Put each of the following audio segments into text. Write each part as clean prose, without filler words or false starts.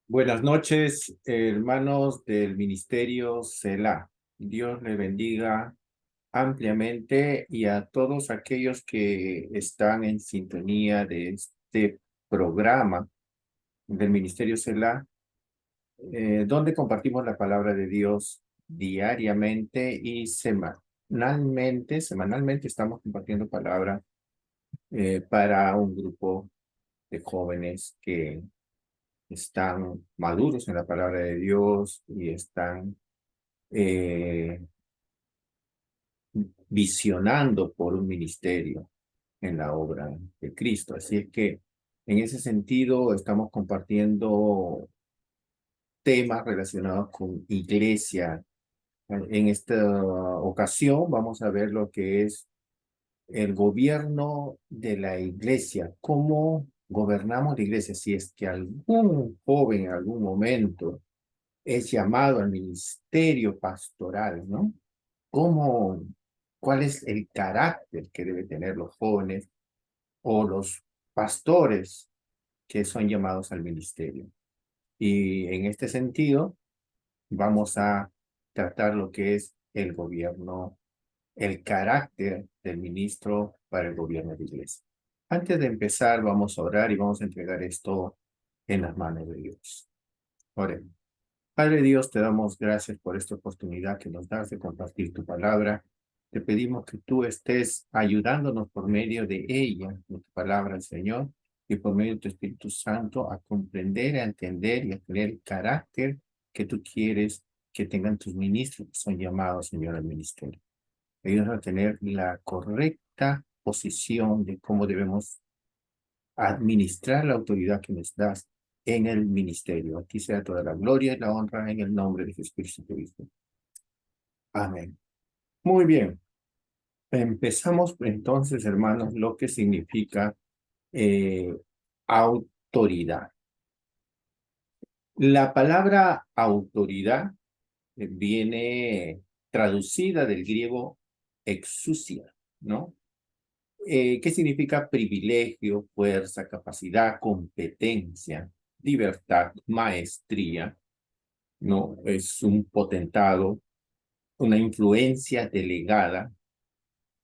Buenas noches, hermanos del Ministerio Selah. Dios le bendiga ampliamente y a todos aquellos que están en sintonía de este programa del Ministerio Selah, donde compartimos la palabra de Dios diariamente y semanalmente. Semanalmente estamos compartiendo palabra para un grupo de jóvenes que están maduros en la palabra de Dios y están eh, visionando por un ministerio en la obra de Cristo. Así es que en ese sentido estamos compartiendo temas relacionados con iglesia. En esta ocasión vamos a ver lo que es el gobierno de la iglesia, cómo gobernamos la iglesia, si es que algún joven en algún momento es llamado al ministerio pastoral, ¿no? ¿Cómo, cuál es el carácter que deben tener los jóvenes o los pastores que son llamados al ministerio? Y en este sentido, vamos a tratar lo que es el gobierno, el carácter del ministro para el gobierno de la iglesia. Antes de empezar, vamos a orar y vamos a entregar esto en las manos de Dios. Oremos. Padre Dios, te damos gracias por esta oportunidad que nos das de compartir tu palabra. Te pedimos que tú estés ayudándonos por medio de ella, de tu palabra, Señor, y por medio de tu Espíritu Santo a comprender, a entender y a tener el carácter que tú quieres que tengan tus ministros que son llamados, Señor, al ministerio. Ayúdanos a tener la correcta posición de cómo debemos administrar la autoridad que nos das en el ministerio. Aquí sea toda la gloria y la honra en el nombre de Jesucristo. Amén. Muy bien. Empezamos entonces, hermanos, lo que significa eh, autoridad. La palabra autoridad viene traducida del griego exousia, ¿no? ¿Qué significa privilegio, fuerza, capacidad, competencia, libertad, maestría? ¿No? Es un potentado, una influencia delegada,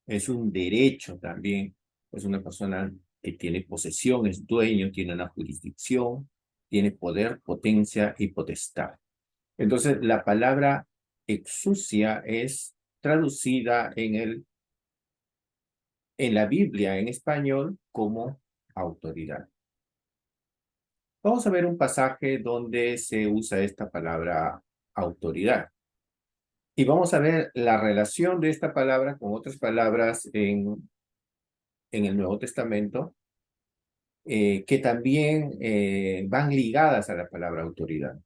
es un derecho también, es una persona que tiene posesión, es dueño, tiene una jurisdicción, tiene poder, potencia y potestad. Entonces, la palabra exousia es traducida en la Biblia en español como autoridad. Vamos a ver un pasaje donde se usa esta palabra autoridad. Y vamos a ver la relación de esta palabra con otras palabras en el Nuevo Testamento que también van ligadas a la palabra autoridad.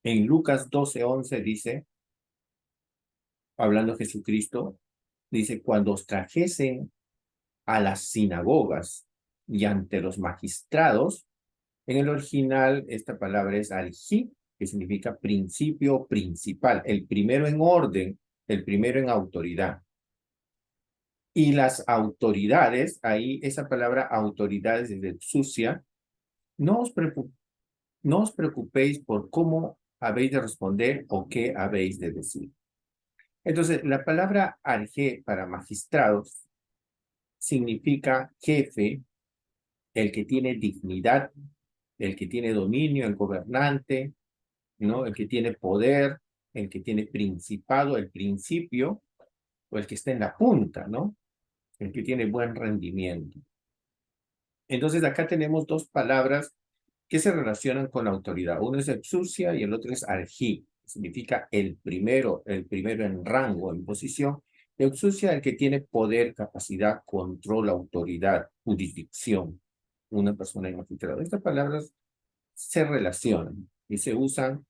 En Lucas 12:11 dice, hablando Jesucristo, dice, cuando os trajesen a las sinagogas y ante los magistrados, en el original esta palabra es alji, que significa principio principal, el primero en orden, el primero en autoridad. Y las autoridades, ahí esa palabra autoridades de sucia, no os, no os preocupéis por cómo habéis de responder o qué habéis de decir. Entonces, la palabra alje para magistrados significa jefe, el que tiene dignidad, el que tiene dominio, el gobernante, ¿no? El que tiene poder, el que tiene principado, el principio, o el que está en la punta, ¿no? El que tiene buen rendimiento. Entonces, acá tenemos dos palabras que se relacionan con la autoridad. Uno es exousia y el otro es arjí, significa el primero en rango, en posición. Exousia, el que tiene poder, capacidad, control, autoridad, jurisdicción. Una persona en magistrado. Estas palabras se relacionan y se usan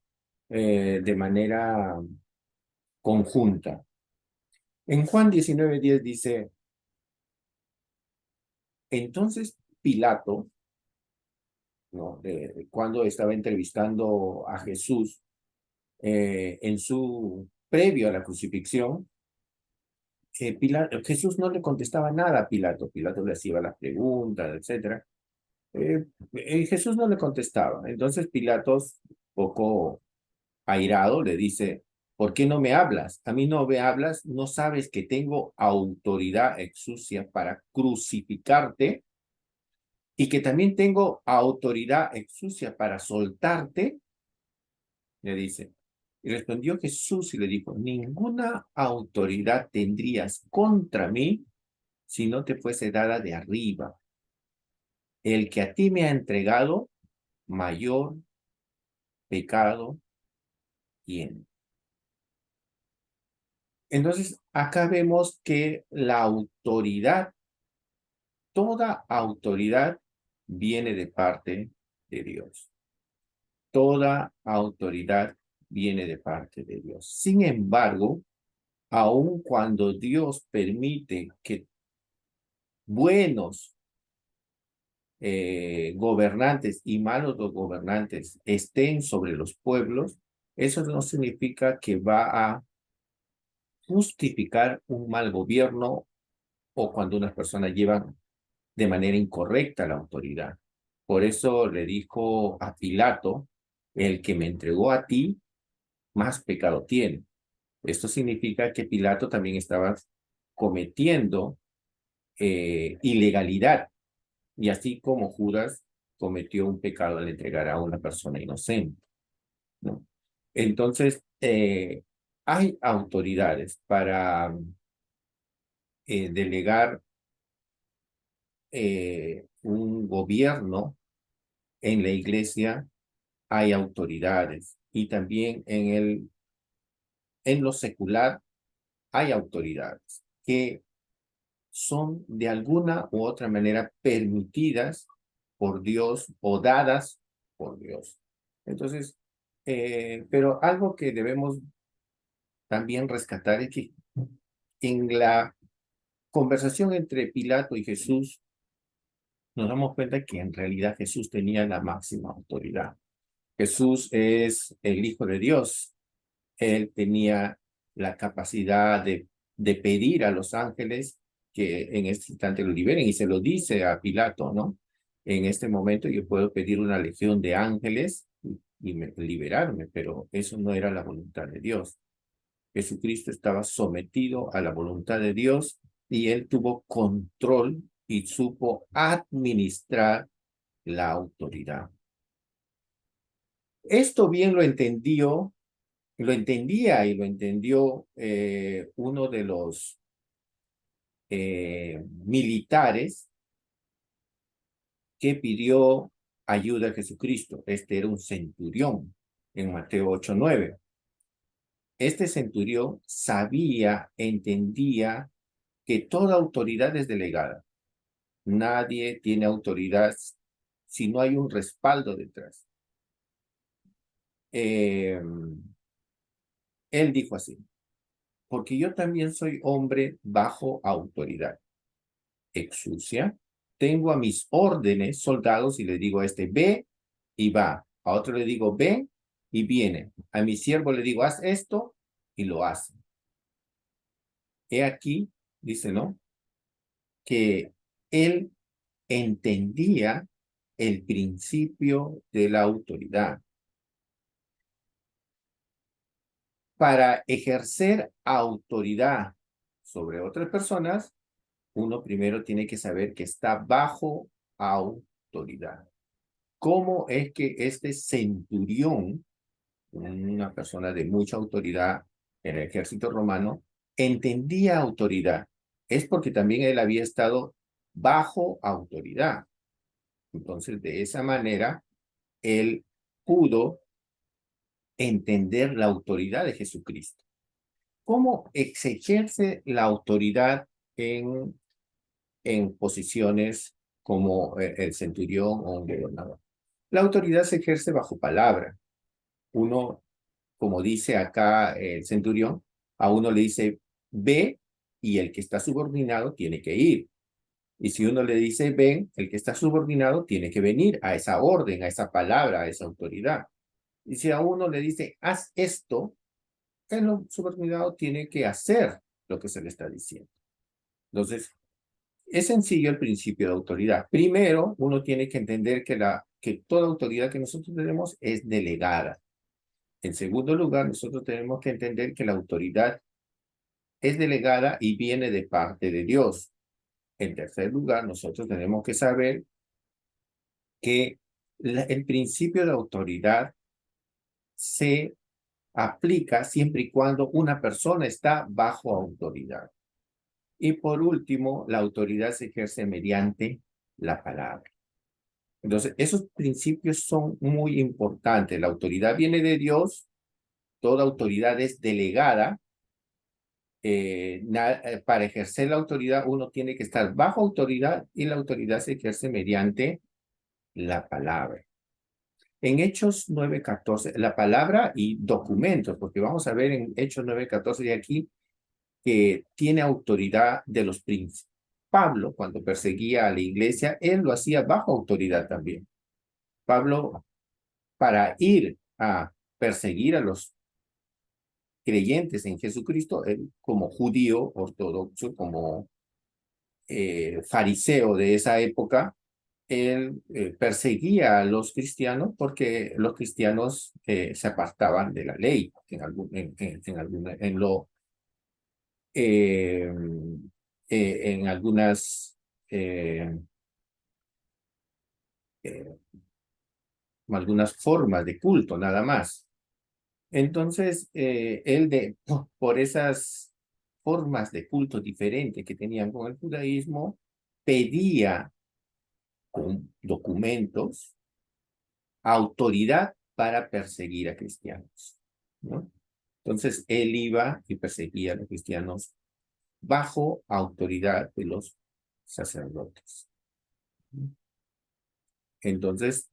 de manera conjunta. En Juan 19:10 dice, entonces Pilato, ¿no? Cuando estaba entrevistando a Jesús en su previo a la crucifixión, Jesús no le contestaba nada a Pilato. Pilato le hacía las preguntas, etcétera. Jesús no le contestaba. Entonces Pilatos, poco airado, le dice, ¿por qué no me hablas? A mí no me hablas, no sabes que tengo autoridad exucia para crucificarte y que también tengo autoridad exucia para soltarte, le dice. Y respondió Jesús y le dijo, ninguna autoridad tendrías contra mí si no te fuese dada de arriba. El que a ti me ha entregado, mayor pecado tiene. Entonces, acá vemos que la autoridad, toda autoridad viene de parte de Dios. Toda autoridad viene de parte de Dios. Sin embargo, aun cuando Dios permite que buenos gobernantes y malos gobernantes estén sobre los pueblos, eso no significa que va a justificar un mal gobierno o cuando unas personas llevan de manera incorrecta la autoridad. Por eso le dijo a Pilato, el que me entregó a ti, más pecado tiene. Esto significa que Pilato también estaba cometiendo ilegalidad, y así como Judas cometió un pecado al entregar a una persona inocente, ¿no? Entonces, hay autoridades para delegar un gobierno en la iglesia, hay autoridades y también en lo secular hay autoridades que son de alguna u otra manera permitidas por Dios o dadas por Dios. Entonces, pero algo que debemos también rescatar es que en la conversación entre Pilato y Jesús, nos damos cuenta que en realidad Jesús tenía la máxima autoridad. Jesús es el Hijo de Dios. Él tenía la capacidad de pedir a los ángeles que en este instante lo liberen y se lo dice a Pilato, ¿no? En este momento yo puedo pedir una legión de ángeles y liberarme, pero eso no era la voluntad de Dios. Jesucristo estaba sometido a la voluntad de Dios y él tuvo control y supo administrar la autoridad. Esto bien lo entendía y lo entendió uno de los militares que pidió ayuda a Jesucristo. Este era un centurión en Mateo 8:9. Este centurión sabía, entendía que toda autoridad es delegada. Nadie tiene autoridad si no hay un respaldo detrás. Él dijo así, porque yo también soy hombre bajo autoridad. Exucia, tengo a mis órdenes soldados y le digo a este, ve y va. A otro le digo, ve y viene. A mi siervo le digo, haz esto y lo hace. He aquí, dice, ¿no? Que él entendía el principio de la autoridad. Para ejercer autoridad sobre otras personas, uno primero tiene que saber que está bajo autoridad. ¿Cómo es que este centurión, una persona de mucha autoridad en el ejército romano, entendía autoridad? Es porque también él había estado bajo autoridad. Entonces, de esa manera, él pudo entender la autoridad de Jesucristo. ¿Cómo se ejerce la autoridad en posiciones como el centurión o un gobernador? La autoridad se ejerce bajo palabra. Uno, como dice acá el centurión, a uno le dice, ve, y el que está subordinado tiene que ir. Y si uno le dice, ven, el que está subordinado tiene que venir a esa orden, a esa palabra, a esa autoridad. Y si a uno le dice, haz esto, el subordinado tiene que hacer lo que se le está diciendo. Entonces, Es sencillo el principio de autoridad. Primero, uno tiene que entender que toda autoridad que nosotros tenemos es delegada. En segundo lugar, nosotros tenemos que entender que la autoridad es delegada y viene de parte de Dios. En tercer lugar, nosotros tenemos que saber que el principio de autoridad se aplica siempre y cuando una persona está bajo autoridad. Y por último, la autoridad se ejerce mediante la palabra. Entonces, esos principios son muy importantes. La autoridad viene de Dios, toda autoridad es delegada. Para ejercer la autoridad uno tiene que estar bajo autoridad y la autoridad se ejerce mediante la palabra. En Hechos 9:14, la palabra y documentos, porque vamos a ver en Hechos 9:14 de aquí que tiene autoridad de los príncipes. Pablo, cuando perseguía a la iglesia, él lo hacía bajo autoridad también. Pablo, para ir a perseguir a los creyentes en Jesucristo, él como judío ortodoxo, como fariseo de esa época, él perseguía a los cristianos porque los cristianos se apartaban de la ley eh, en algunas eh, eh, algunas formas de culto, nada más. Entonces, por esas formas de culto diferentes que tenían con el judaísmo, pedía con documentos autoridad para perseguir a cristianos, ¿no? Entonces, él iba y perseguía a los cristianos bajo autoridad de los sacerdotes. Entonces,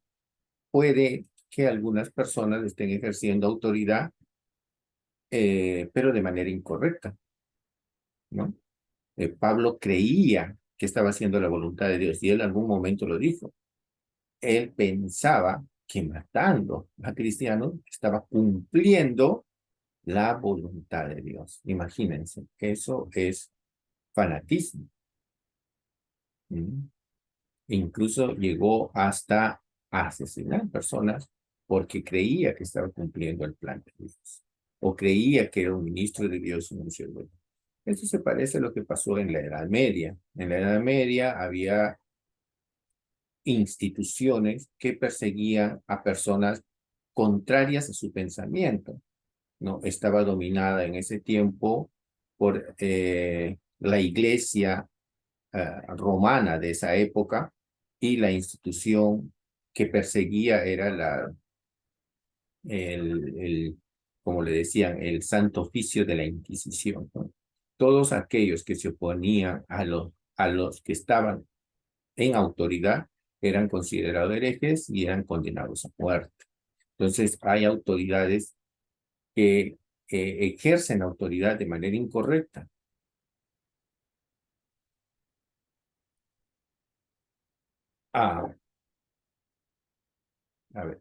puede que algunas personas estén ejerciendo autoridad, pero de manera incorrecta, ¿no? Pablo creía que estaba haciendo la voluntad de Dios y él en algún momento lo dijo. Él pensaba que matando a cristianos estaba cumpliendo la voluntad de Dios. Imagínense, eso es fanatismo. ¿Mm? Incluso llegó hasta asesinar personas porque creía que estaba cumpliendo el plan de Dios o creía que era un ministro de Dios, un siervo de Dios. Esto se parece a lo que pasó en la Edad Media. En la Edad Media había instituciones que perseguían a personas contrarias a su pensamiento, ¿no? Estaba dominada en ese tiempo por la iglesia romana de esa época y la institución que perseguía era el, como le decían, el Santo Oficio de la Inquisición, ¿no? Todos aquellos que se oponían a los que estaban en autoridad eran considerados herejes y eran condenados a muerte. Entonces, hay autoridades que ejercen autoridad de manera incorrecta. Ah, a ver.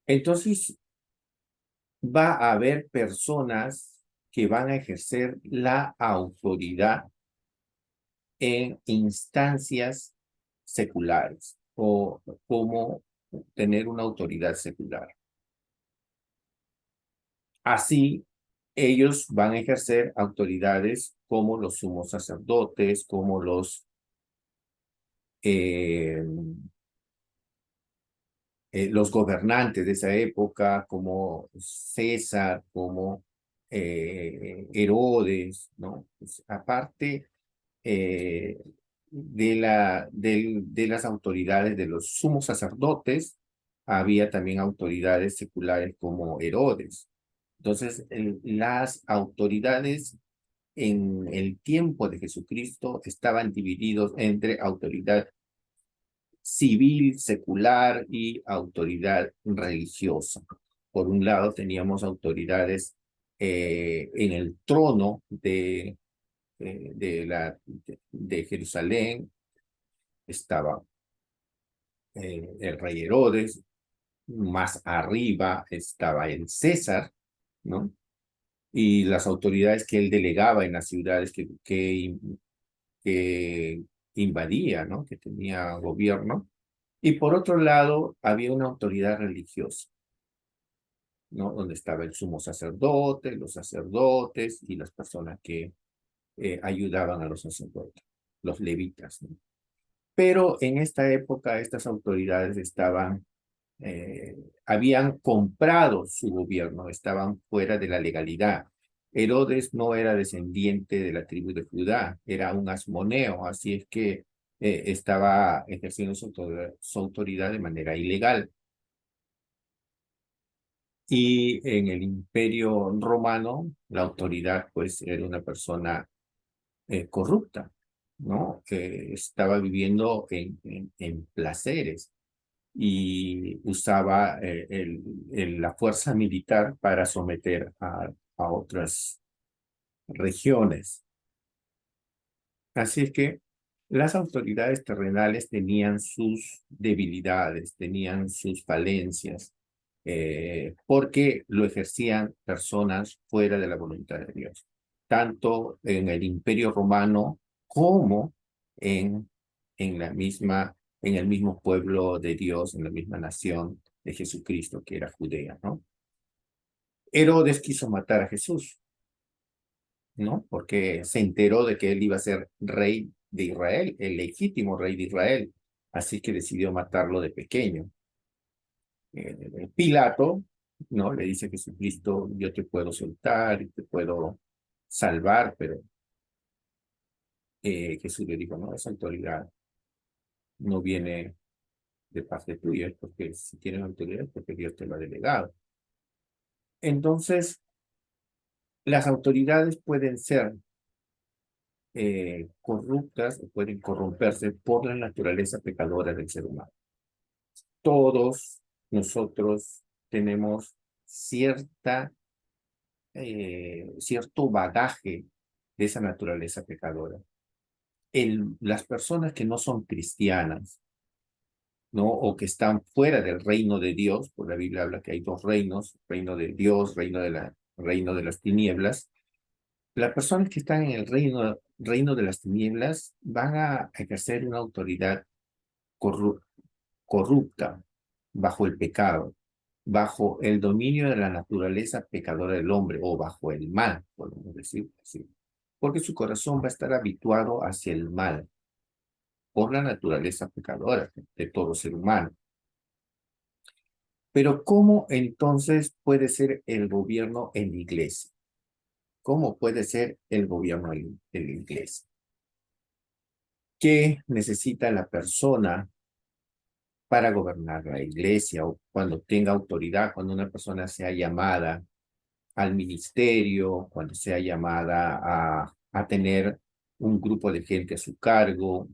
Entonces, va a haber personas que van a ejercer la autoridad en instancias seculares o como tener una autoridad secular. Así, ellos van a ejercer autoridades como los sumos sacerdotes, como eh, los gobernantes de esa época, como César, como Herodes, ¿no? Pues, aparte de las autoridades de los sumos sacerdotes, había también autoridades seculares como Herodes. Entonces, las autoridades en el tiempo de Jesucristo estaban divididos entre autoridad civil, secular y autoridad religiosa. Por un lado teníamos autoridades en el trono de Jerusalén, estaba el rey Herodes, más arriba estaba el César, ¿no? y las autoridades que él delegaba en las ciudades que invadía, ¿no? Que tenía gobierno. Y por otro lado, había una autoridad religiosa, ¿no? Donde estaba el sumo sacerdote, los sacerdotes y las personas que ayudaban a los sacerdotes, los levitas, ¿no? Pero en esta época estas autoridades habían comprado su gobierno, estaban fuera de la legalidad. Herodes no era descendiente de la tribu de Judá, era un asmoneo, así es que estaba ejerciendo su autoridad de manera ilegal. Y en el Imperio Romano, la autoridad pues era una persona corrupta, ¿no? Que estaba viviendo en placeres y usaba la fuerza militar para someter a otras regiones. Así es que las autoridades terrenales tenían sus debilidades, tenían sus falencias, porque lo ejercían personas fuera de la voluntad de Dios, tanto en el Imperio Romano como en, en el mismo pueblo de Dios, en la misma nación de Jesucristo, que era Judea, ¿no? Herodes quiso matar a Jesús, ¿no? Porque se enteró de que él iba a ser rey de Israel, el legítimo rey de Israel, así que decidió matarlo de pequeño. Pilato, ¿no? Le dice a Jesucristo, yo te puedo soltar y te puedo salvar, pero Jesús le dijo, no, esa autoridad no viene de parte tuya, es porque si tienes autoridad es porque Dios te lo ha delegado. Entonces, las autoridades pueden ser corruptas o pueden corromperse por la naturaleza pecadora del ser humano. Todos nosotros tenemos cierto bagaje de esa naturaleza pecadora. Las personas que no son cristianas, ¿no? O que están fuera del reino de Dios, por la Biblia habla que hay dos reinos, reino de Dios, reino de las tinieblas. Las personas que están en el reino de las tinieblas van a ejercer una autoridad corrupta bajo el pecado, bajo el dominio de la naturaleza pecadora del hombre o bajo el mal, podemos decir así. Porque su corazón va a estar habituado hacia el mal por la naturaleza pecadora de todo ser humano. Pero ¿cómo entonces puede ser el gobierno en la iglesia? ¿Cómo puede ser el gobierno en la iglesia? ¿Qué necesita la persona para gobernar la iglesia o cuando tenga autoridad, cuando una persona sea llamada al ministerio, cuando sea llamada a tener un grupo de gente a su cargo?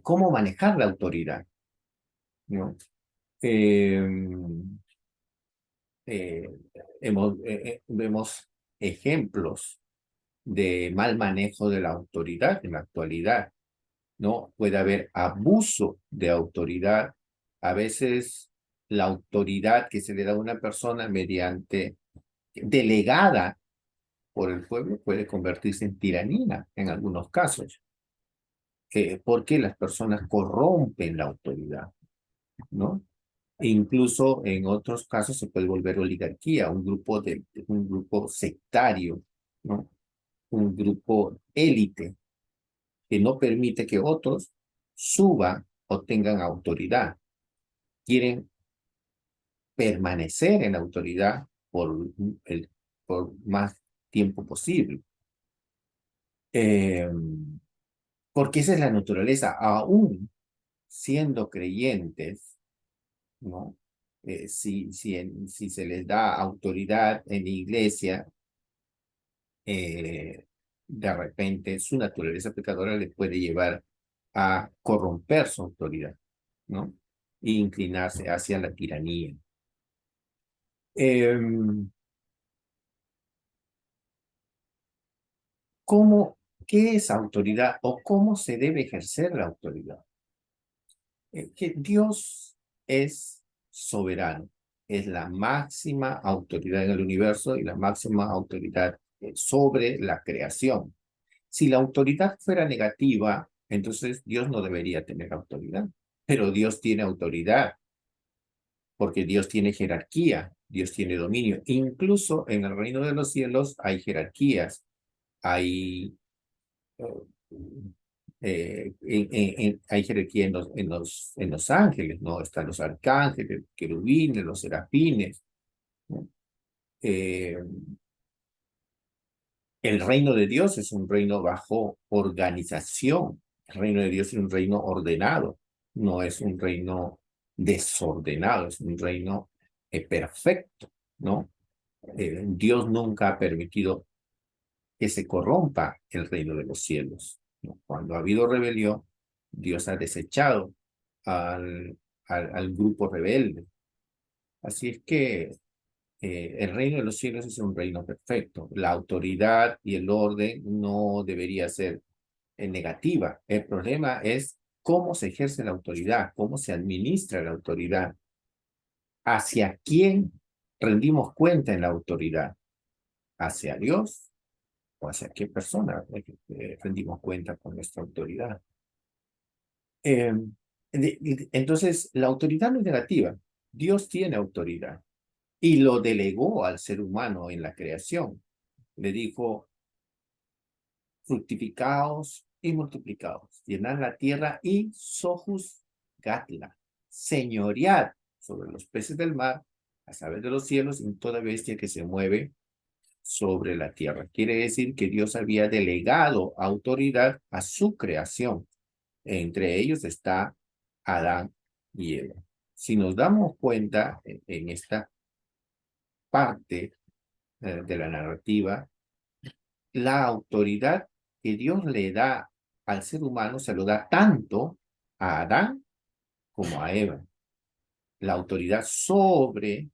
¿Cómo manejar la autoridad? ¿No? Eh, eh, vemos ejemplos de mal manejo de la autoridad en la actualidad, ¿no? Puede haber abuso de autoridad. A veces la autoridad que se le da a una persona mediante delegada por el pueblo puede convertirse en tiranía en algunos casos, porque las personas corrompen la autoridad, ¿no? E incluso en otros casos se puede volver oligarquía, un grupo sectario, ¿no? Un grupo élite que no permite que otros suban o tengan autoridad. Quieren permanecer en la autoridad por más tiempo posible. Eh, Porque esa es la naturaleza, aún siendo creyentes, ¿no? Si se les da autoridad en la iglesia, de repente su naturaleza pecadora les puede llevar a corromper su autoridad, ¿no? E inclinarse hacia la tiranía. ¿Cómo, qué es autoridad o cómo se debe ejercer la autoridad? Que Dios es soberano, es la máxima autoridad en el universo y la máxima autoridad sobre la creación. Si la autoridad fuera negativa, entonces Dios no debería tener autoridad, pero Dios tiene autoridad porque Dios tiene jerarquía, Dios tiene dominio. Incluso en el reino de los cielos hay jerarquías, hay, hay jerarquía en los ángeles, ¿no? Están los arcángeles, querubines, los serafines, ¿no? Eh, el reino de Dios es un reino bajo organización. El reino de Dios es un reino ordenado, no es un reino desordenado, es un reino perfecto, ¿no? Dios nunca ha permitido que se corrompa el reino de los cielos, ¿no? Cuando ha habido rebelión, Dios ha desechado al grupo rebelde. Así es que el reino de los cielos es un reino perfecto. La autoridad y el orden no debería ser negativa. El problema es cómo se ejerce la autoridad, cómo se administra la autoridad, hacia quién rendimos cuenta en la autoridad, hacia Dios o hacia qué persona rendimos cuenta con nuestra autoridad. Eh, entonces, la autoridad no es negativa. Dios tiene autoridad y lo delegó al ser humano en la creación. Le dijo, fructificaos y multiplicaos, llenad la tierra y sojuzgadla, señoread sobre los peces del mar, las aves de los cielos y toda bestia que se mueve sobre la tierra. Quiere decir que Dios había delegado autoridad a su creación. Entre ellos está Adán y Eva. Si nos damos cuenta en esta parte de la narrativa, la autoridad que Dios le da al ser humano se lo da tanto a Adán como a Eva. La autoridad sobre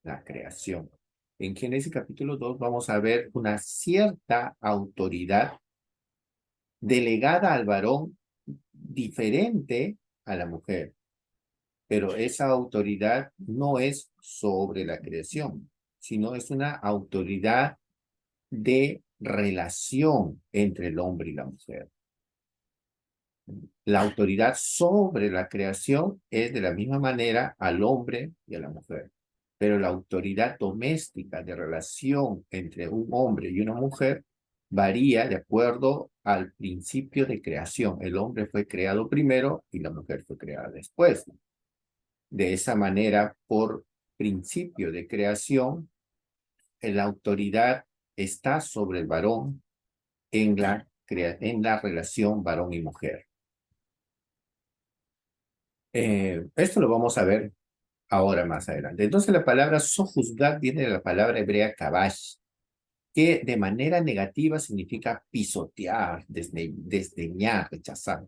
la creación. En Génesis capítulo 2 vamos a ver una cierta autoridad delegada al varón diferente a la mujer, pero esa autoridad no es sobre la creación, sino es una autoridad de relación entre el hombre y la mujer. La autoridad sobre la creación es de la misma manera al hombre y a la mujer, pero la autoridad doméstica de relación entre un hombre y una mujer varía de acuerdo al principio de creación. El hombre fue creado primero y la mujer fue creada después. De esa manera, por principio de creación, la autoridad está sobre el varón en la relación varón y mujer. Esto lo vamos a ver ahora más adelante. Entonces la palabra sojuzgar viene de la palabra hebrea kabash, que de manera negativa significa pisotear, desdeñar, rechazar,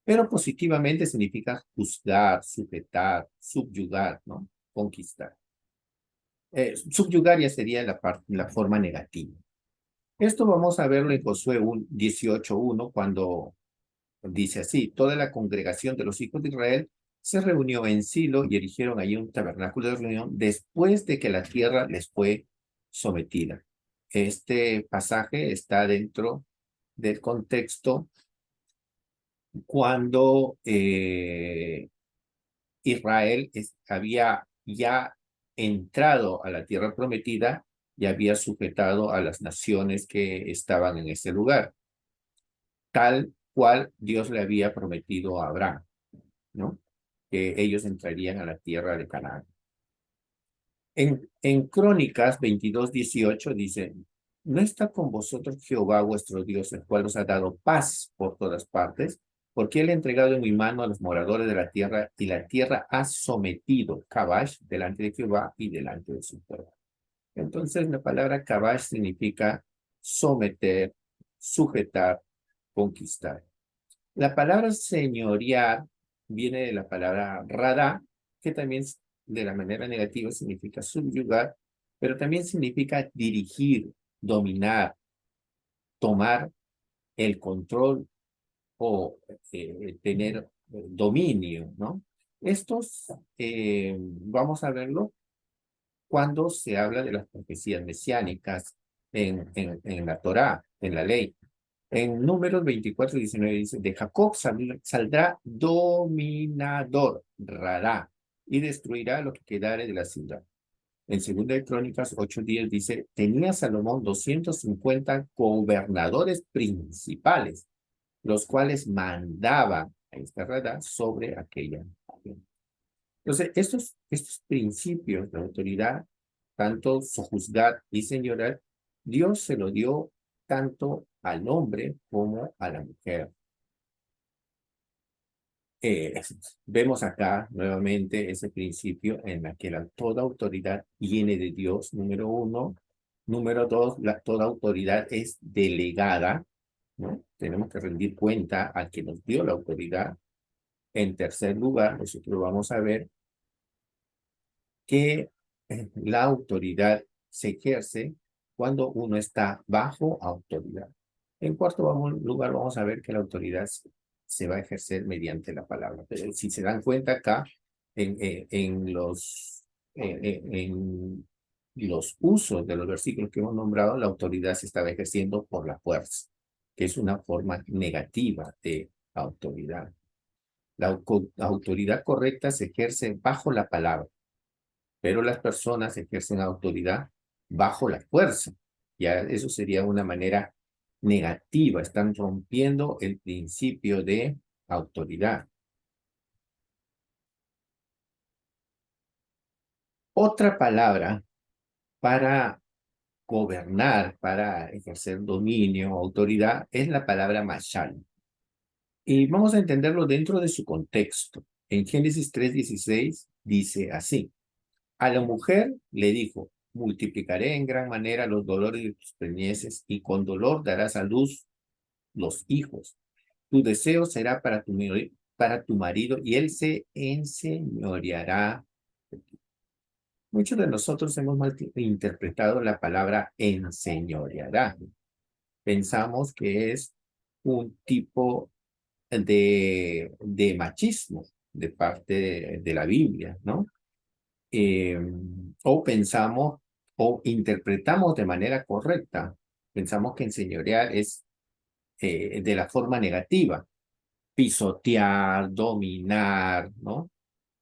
pero positivamente significa juzgar, sujetar, subyugar, ¿no? Conquistar. Subyugar ya sería la forma negativa. Esto vamos a verlo en Josué 18:1 cuando dice así, toda la congregación de los hijos de Israel se reunió en Silo y erigieron allí un tabernáculo de reunión después de que la tierra les fue sometida. Este pasaje está dentro del contexto cuando Israel había ya entrado a la tierra prometida y había sujetado a las naciones que estaban en ese lugar, tal cual Dios le había prometido a Abraham, ¿no? Que ellos entrarían a la tierra de Canaán. En Crónicas 22:18 dice, ¿no está con vosotros Jehová vuestro Dios, el cual os ha dado paz por todas partes? Porque él ha entregado en mi mano a los moradores de la tierra, y la tierra ha sometido Kabash delante de Jehová y delante de su pueblo. Entonces la palabra Kabash significa someter, sujetar, conquistar. La palabra señorear viene de la palabra radá, que también de la manera negativa significa subyugar, pero también significa dirigir, dominar, tomar el control o tener dominio, ¿no? Estos, vamos a verlo, cuando se habla de las profecías mesiánicas en la Torá, en la ley. En Números 24:19 dice, de Jacob saldrá dominador, rará, y destruirá lo que quedare de la ciudad. En Segunda de Crónicas 8:10 dice, tenía Salomón 250 gobernadores principales, los cuales mandaban a esta rada sobre aquella nación. Entonces, estos principios de autoridad, tanto sojuzgar y señorar, Dios se lo dio tanto al hombre como a la mujer. Eh, Vemos acá nuevamente ese principio en la que toda autoridad viene de Dios, número uno. Número dos, toda autoridad es delegada, ¿no? Tenemos que rendir cuenta al que nos dio la autoridad. En tercer lugar, nosotros vamos a ver que la autoridad se ejerce cuando uno está bajo autoridad. En cuarto lugar, vamos a ver que la autoridad se va a ejercer mediante la palabra. Pero si se dan cuenta acá, en los usos de los versículos que hemos nombrado, la autoridad se estaba ejerciendo por la fuerza, que es una forma negativa de autoridad. La autoridad correcta se ejerce bajo la palabra, pero las personas ejercen autoridad bajo la fuerza. Ya eso sería una manera negativa, están rompiendo el principio de autoridad. Otra palabra para gobernar, para ejercer dominio o autoridad, es la palabra mashal. Y vamos a entenderlo dentro de su contexto. En Génesis 3:16 dice así, a la mujer le dijo, multiplicaré en gran manera los dolores de tus preñeces y con dolor darás a luz los hijos. Tu deseo será para tu marido y él se enseñoreará. Muchos de nosotros hemos malinterpretado la palabra enseñoreará. Pensamos que es un tipo de machismo de parte de la Biblia, ¿no? O pensamos o interpretamos de manera correcta. Pensamos que enseñorear es de la forma negativa, pisotear, dominar, ¿no?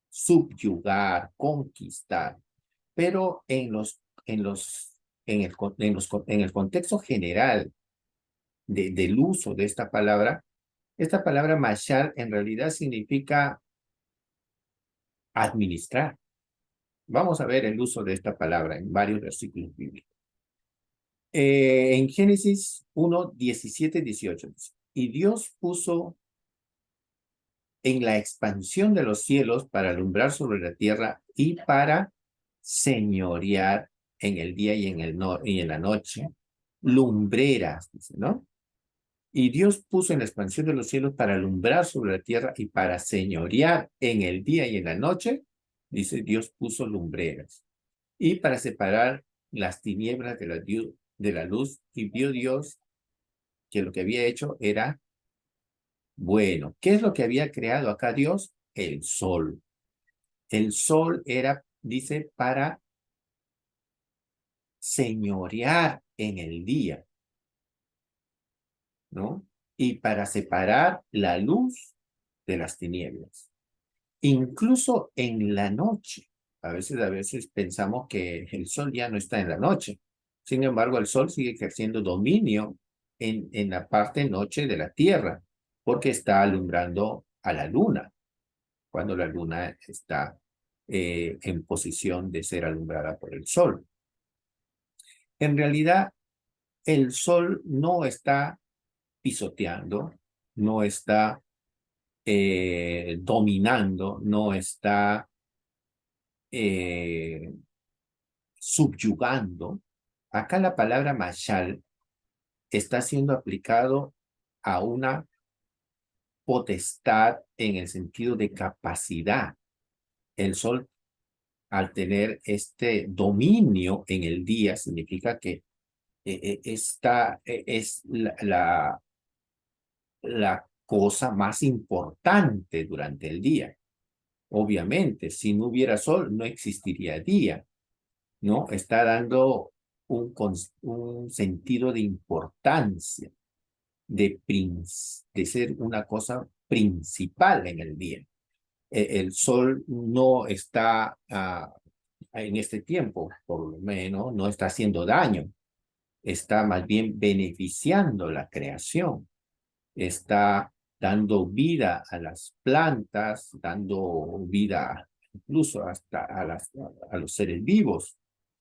Subyugar, conquistar. Pero en el contexto general del uso de esta palabra mashal en realidad significa administrar. Vamos a ver el uso de esta palabra en varios versículos bíblicos. En Génesis 1:17-18 dice, y Dios puso en la expansión de los cielos para alumbrar sobre la tierra y para señorear en el día y en la noche, lumbreras, dice, ¿no? Y Dios puso en la expansión de los cielos para alumbrar sobre la tierra y para señorear en el día y en la noche, dice, Dios puso lumbreras. Y para separar las tinieblas de la luz, y vio Dios que lo que había hecho era bueno. ¿Qué es lo que había creado acá Dios? El sol. El sol era, dice, para señorear en el día, ¿no? Y para separar la luz de las tinieblas. Incluso en la noche. A veces pensamos que el sol ya no está en la noche. Sin embargo, el sol sigue ejerciendo dominio en la parte noche de la tierra, porque está alumbrando a la luna, cuando la luna está en posición de ser alumbrada por el sol. En realidad, el sol no está pisoteando, no está dominando, no está eh, subyugando. Acá la palabra mashal está siendo aplicado a una potestad en el sentido de capacidad. El sol, al tener este dominio en el día, significa que esta es la cosa más importante durante el día. Obviamente, si no hubiera sol, no existiría día. ¿no? Está dando un sentido de importancia, de ser una cosa principal en el día. El sol no está en este tiempo, por lo menos, no está haciendo daño, está más bien beneficiando la creación, está dando vida a las plantas, dando vida incluso hasta a los seres vivos,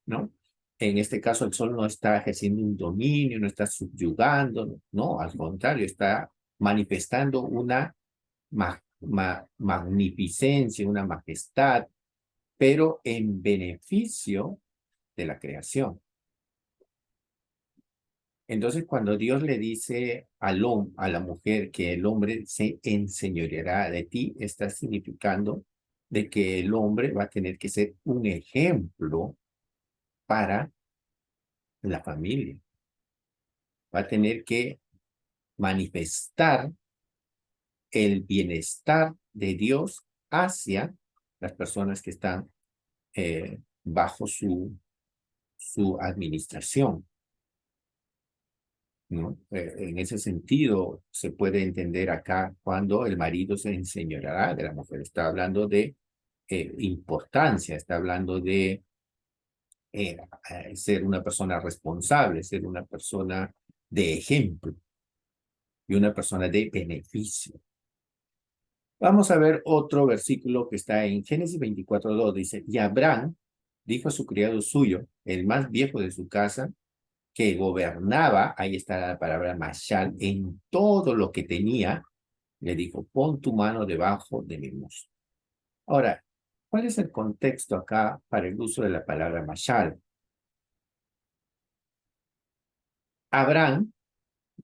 ¿no? En este caso, el sol no está ejerciendo un dominio, no está subyugando, no, al contrario, está manifestando una magnificencia, una majestad, pero en beneficio de la creación. Entonces, cuando Dios le dice a la mujer que el hombre se enseñoreará de ti, está significando de que el hombre va a tener que ser un ejemplo para la familia. Va a tener que manifestar el bienestar de Dios hacia las personas que están bajo su administración, ¿no? En ese sentido, se puede entender acá cuando el marido se enseñoreará de la mujer. Está hablando de importancia, está hablando de ser una persona responsable, ser una persona de ejemplo y una persona de beneficio. Vamos a ver otro versículo que está en Génesis 24:2. Dice, y Abraham dijo a su criado suyo, el más viejo de su casa, que gobernaba, ahí está la palabra mashal, en todo lo que tenía, le dijo, pon tu mano debajo de mi muslo. Ahora, ¿cuál es el contexto acá para el uso de la palabra mashal? Abraham,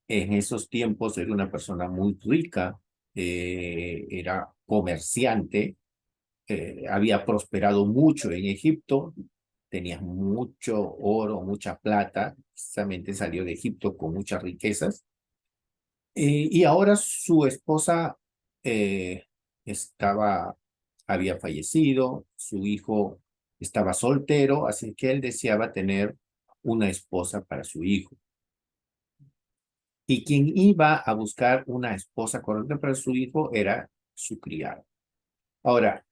en esos tiempos, era una persona muy rica, era comerciante, había prosperado mucho en Egipto, tenía mucho oro, mucha plata, precisamente salió de Egipto con muchas riquezas. Y ahora su esposa eh, estaba, había fallecido, su hijo estaba soltero, así que él deseaba tener una esposa para su hijo. Y quien iba a buscar una esposa correcta para su hijo era su criado. Ahora,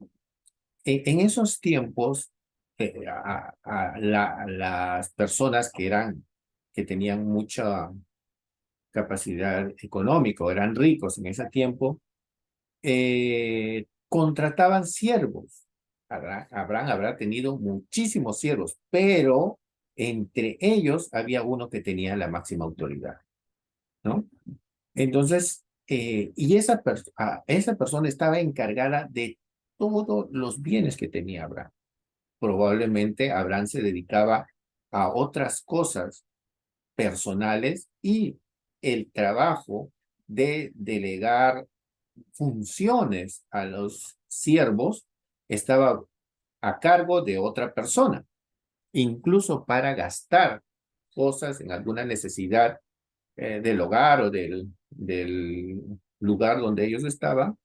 en esos tiempos, las personas que tenían mucha capacidad económica, eran ricos en ese tiempo, contrataban siervos. Abraham habrá tenido muchísimos siervos, pero entre ellos había uno que tenía la máxima autoridad, ¿no? Entonces, esa persona estaba encargada de todos los bienes que tenía Abraham. Probablemente Abraham se dedicaba a otras cosas personales y el trabajo de delegar funciones a los siervos estaba a cargo de otra persona, incluso para gastar cosas en alguna necesidad del hogar o del lugar donde ellos estaban.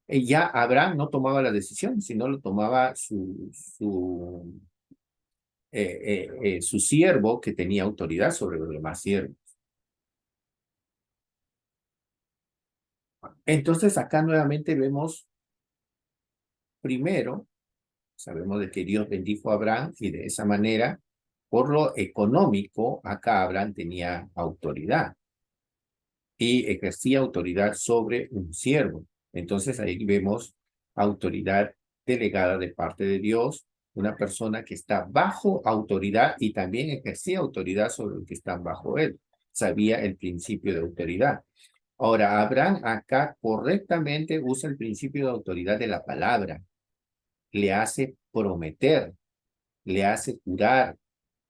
Ya Abraham no tomaba la decisión, sino lo tomaba su siervo que tenía autoridad sobre los demás siervos. Entonces acá nuevamente vemos, primero, sabemos de que Dios bendijo a Abraham y de esa manera, por lo económico, acá Abraham tenía autoridad y ejercía autoridad sobre un siervo. Entonces ahí vemos autoridad delegada de parte de Dios, una persona que está bajo autoridad y también ejercía autoridad sobre los que están bajo él. Sabía el principio de autoridad. Ahora, Abraham acá correctamente usa el principio de autoridad de la palabra. Le hace prometer, le hace jurar,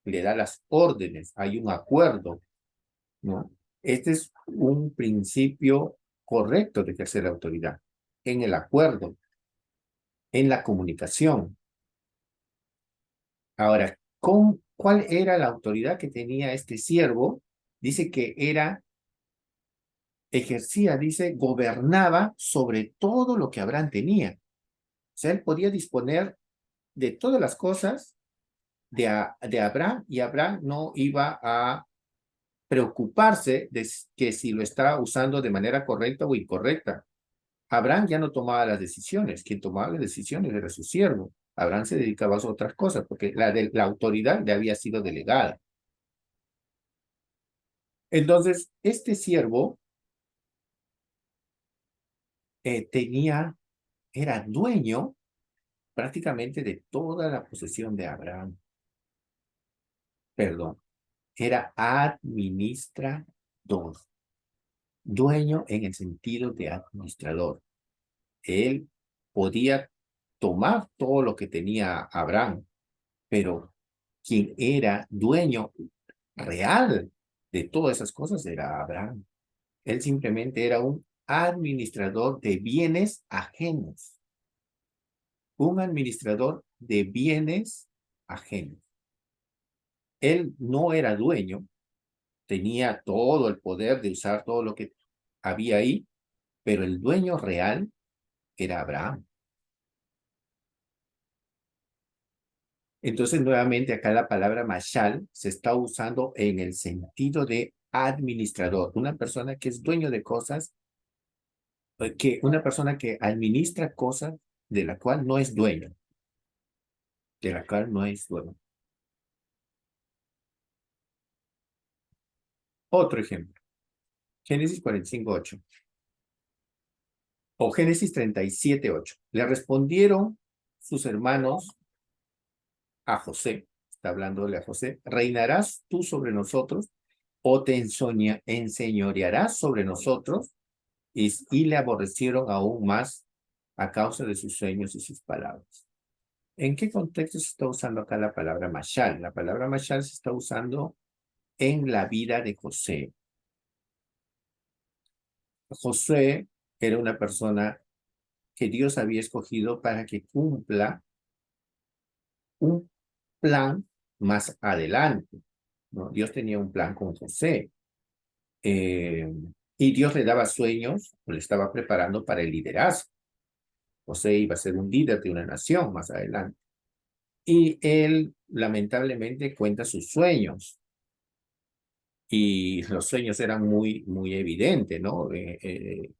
le da las órdenes, hay un acuerdo, ¿no? Este es un principio correcto de ejercer la autoridad, en el acuerdo, en la comunicación. Ahora, ¿cuál era la autoridad que tenía este siervo? Dice que ejercía, dice, gobernaba sobre todo lo que Abraham tenía. O sea, él podía disponer de todas las cosas de Abraham, y Abraham no iba a preocuparse de que si lo estaba usando de manera correcta o incorrecta. Abraham ya no tomaba las decisiones, quien tomaba las decisiones era su siervo. Abraham se dedicaba a otras cosas porque la autoridad le había sido delegada. Entonces, este siervo era dueño prácticamente de toda la posesión de Abraham. Perdón, era administrador. Dueño en el sentido de administrador. Él podía tomar todo lo que tenía Abraham, pero quien era dueño real de todas esas cosas era Abraham. Él simplemente era un administrador de bienes ajenos. Un administrador de bienes ajenos. Él no era dueño, tenía todo el poder de usar todo lo que había ahí, pero el dueño real era Abraham. Entonces, nuevamente, acá la palabra mashal se está usando en el sentido de administrador, una persona que es dueño de cosas, una persona que administra cosas de la cual no es dueño, de la cual no es dueño. Otro ejemplo, Génesis 45:8 o Génesis 37:8. Le respondieron sus hermanos a José, está hablándole a José, ¿reinarás tú sobre nosotros o te enseñorearás sobre nosotros? Y le aborrecieron aún más a causa de sus sueños y sus palabras. ¿En qué contexto se está usando acá la palabra mashal? La palabra mashal se está usando en la vida de José. José era una persona que Dios había escogido para que cumpla un plan más adelante, ¿no? Dios tenía un plan con José. Y Dios le daba sueños, o le estaba preparando para el liderazgo. José iba a ser un líder de una nación más adelante. Y él lamentablemente cuenta sus sueños. Y los sueños eran muy evidentes, ¿no? Que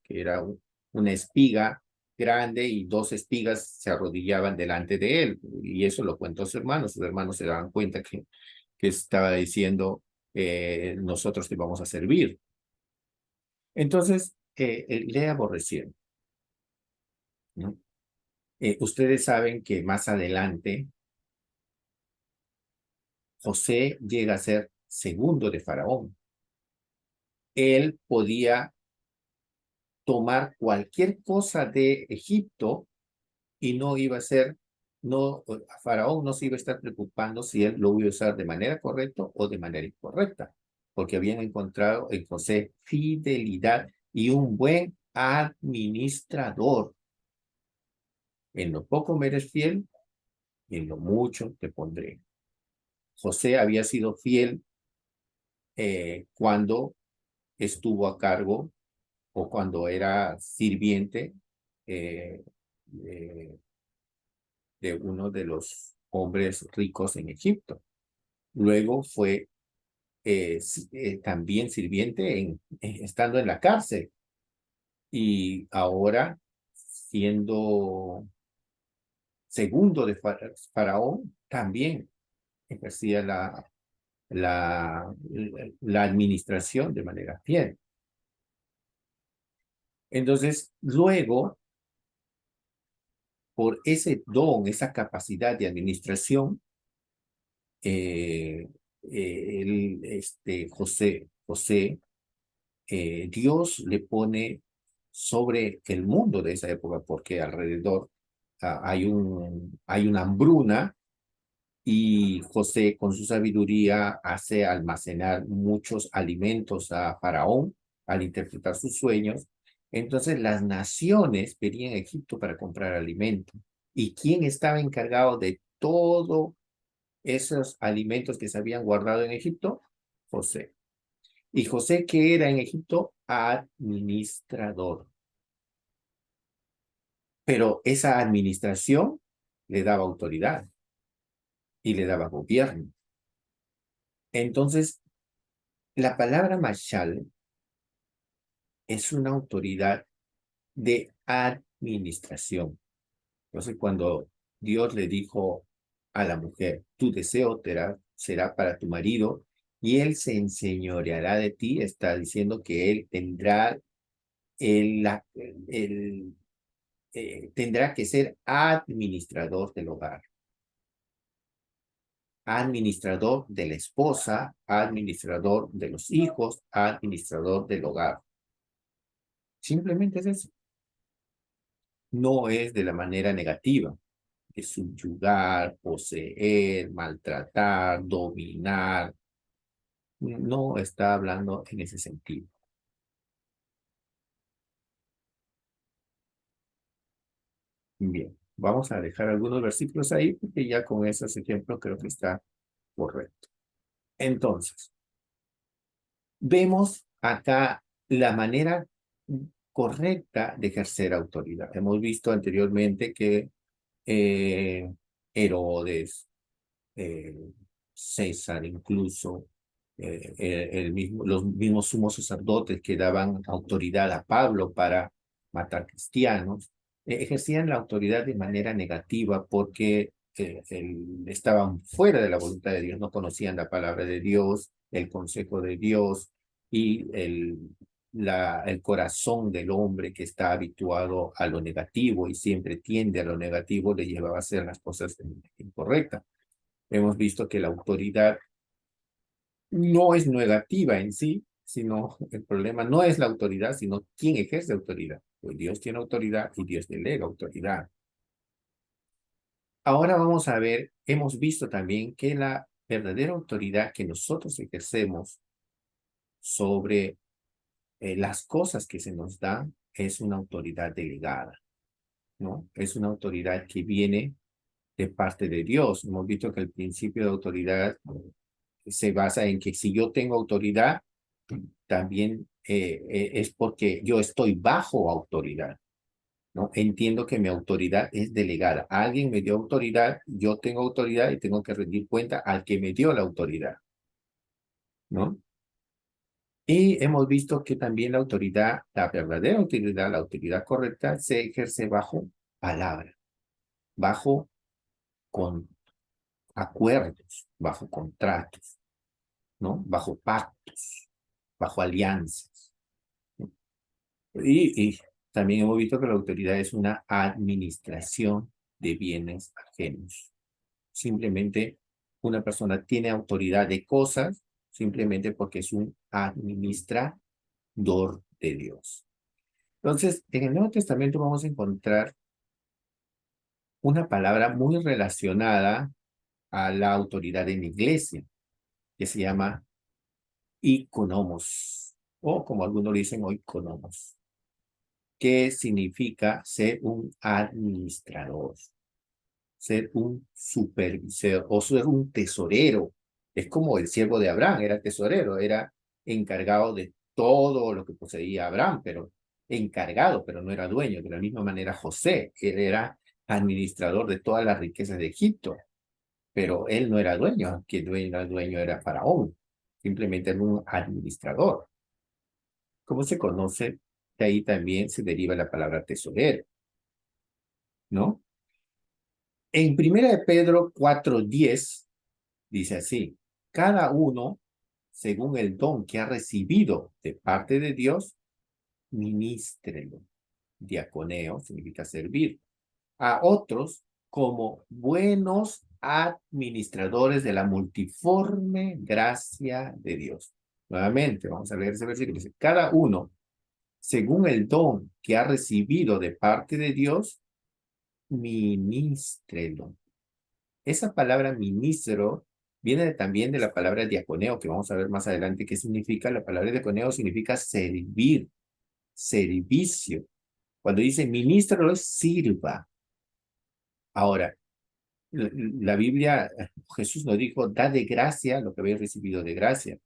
era una espiga grande y dos espigas se arrodillaban delante de él. Y eso lo cuentó su hermano. Sus hermanos se daban cuenta que estaba diciendo, nosotros te vamos a servir. Entonces, le aborrecieron, ¿no? Ustedes saben que más adelante José llega a ser segundo de Faraón. Él podía tomar cualquier cosa de Egipto y no iba a ser, no, Faraón no se iba a estar preocupando si él lo iba a usar de manera correcta o de manera incorrecta, porque habían encontrado en José fidelidad y un buen administrador. En lo poco me eres fiel, y en lo mucho te pondré. José había sido fiel cuando estuvo a cargo o cuando era sirviente eh, de, de uno de los hombres ricos en Egipto. Luego fue también sirviente estando en la cárcel y ahora siendo segundo de Faraón, también ejercía la administración de manera fiel. Entonces, luego, por ese don, esa capacidad de administración, José, Dios le pone sobre el mundo de esa época, porque alrededor hay una hambruna y José con su sabiduría hace almacenar muchos alimentos a Faraón al interpretar sus sueños. Entonces las naciones pedían a Egipto para comprar alimento. ¿Y quién estaba encargado de todos esos alimentos que se habían guardado en Egipto? José. ¿Y José qué era en Egipto? Administrador. Pero esa administración le daba autoridad. y le daba gobierno. Entonces, la palabra mashal es una autoridad de administración. Entonces, cuando Dios le dijo a la mujer, tu deseo será para tu marido y él se enseñoreará de ti, está diciendo que él tendrá tendrá que ser administrador del hogar, administrador de la esposa, administrador de los hijos, administrador del hogar. Simplemente es eso. No es de la manera negativa, de subyugar, poseer, maltratar, dominar. No está hablando en ese sentido. Bien, vamos a dejar algunos versículos ahí porque ya con esos ejemplos creo que está correcto. Entonces, vemos acá la manera correcta de ejercer autoridad. Hemos visto anteriormente que eh, Herodes, eh, César incluso, los mismos sumos sacerdotes que daban autoridad a Pablo para matar cristianos, ejercían la autoridad de manera negativa porque estaban fuera de la voluntad de Dios, no conocían la palabra de Dios, el consejo de Dios y el corazón del hombre que está habituado a lo negativo y siempre tiende a lo negativo le llevaba a hacer las cosas incorrectas. Hemos visto que la autoridad no es negativa en sí, sino el problema no es la autoridad, sino quién ejerce autoridad. Pues Dios tiene autoridad y Dios delega autoridad. Ahora vamos a ver, hemos visto también que la verdadera autoridad que nosotros ejercemos sobre las cosas que se nos dan es una autoridad delegada, ¿no? Es una autoridad que viene de parte de Dios. Hemos visto que el principio de autoridad se basa en que si yo tengo autoridad, también es porque yo estoy bajo autoridad, ¿no? Entiendo que mi autoridad es delegada. Alguien me dio autoridad, yo tengo autoridad y tengo que rendir cuenta al que me dio la autoridad, ¿no? Y hemos visto que también la autoridad, la verdadera autoridad, la autoridad correcta, se ejerce bajo palabra, bajo con acuerdos, bajo contratos, ¿no? Bajo pactos, bajo alianzas. Y también hemos visto que la autoridad es una administración de bienes ajenos. Simplemente una persona tiene autoridad de cosas simplemente porque es un administrador de Dios. Entonces, en el Nuevo Testamento vamos a encontrar una palabra muy relacionada a la autoridad en la iglesia, que se llama ikonomos, o como algunos dicen, oikonomos, que significa ser un administrador, ser un supervisor o ser un tesorero. Es como el siervo de Abraham, era tesorero, era encargado de todo lo que poseía Abraham, pero encargado, pero no era dueño. De la misma manera José, él era administrador de todas las riquezas de Egipto, pero él no era dueño, quien era dueño era Faraón, simplemente era un administrador. ¿Cómo se conoce? De ahí también se deriva la palabra tesorero, ¿no? En Primera de Pedro 4:10 dice así, cada uno, según el don que ha recibido de parte de Dios, ministrelo. Diaconeo significa servir. A otros como buenos administradores de la multiforme gracia de Dios. Nuevamente, vamos a leer ese versículo. Dice, cada uno, según el don que ha recibido de parte de Dios, ministrelo. Esa palabra ministro viene también de la palabra diaconeo, que vamos a ver más adelante qué significa. La palabra diaconeo significa servir, servicio. Cuando dice ministro es sirva. Ahora, la Biblia, Jesús nos dijo, da de gracia lo que habéis recibido de gracia.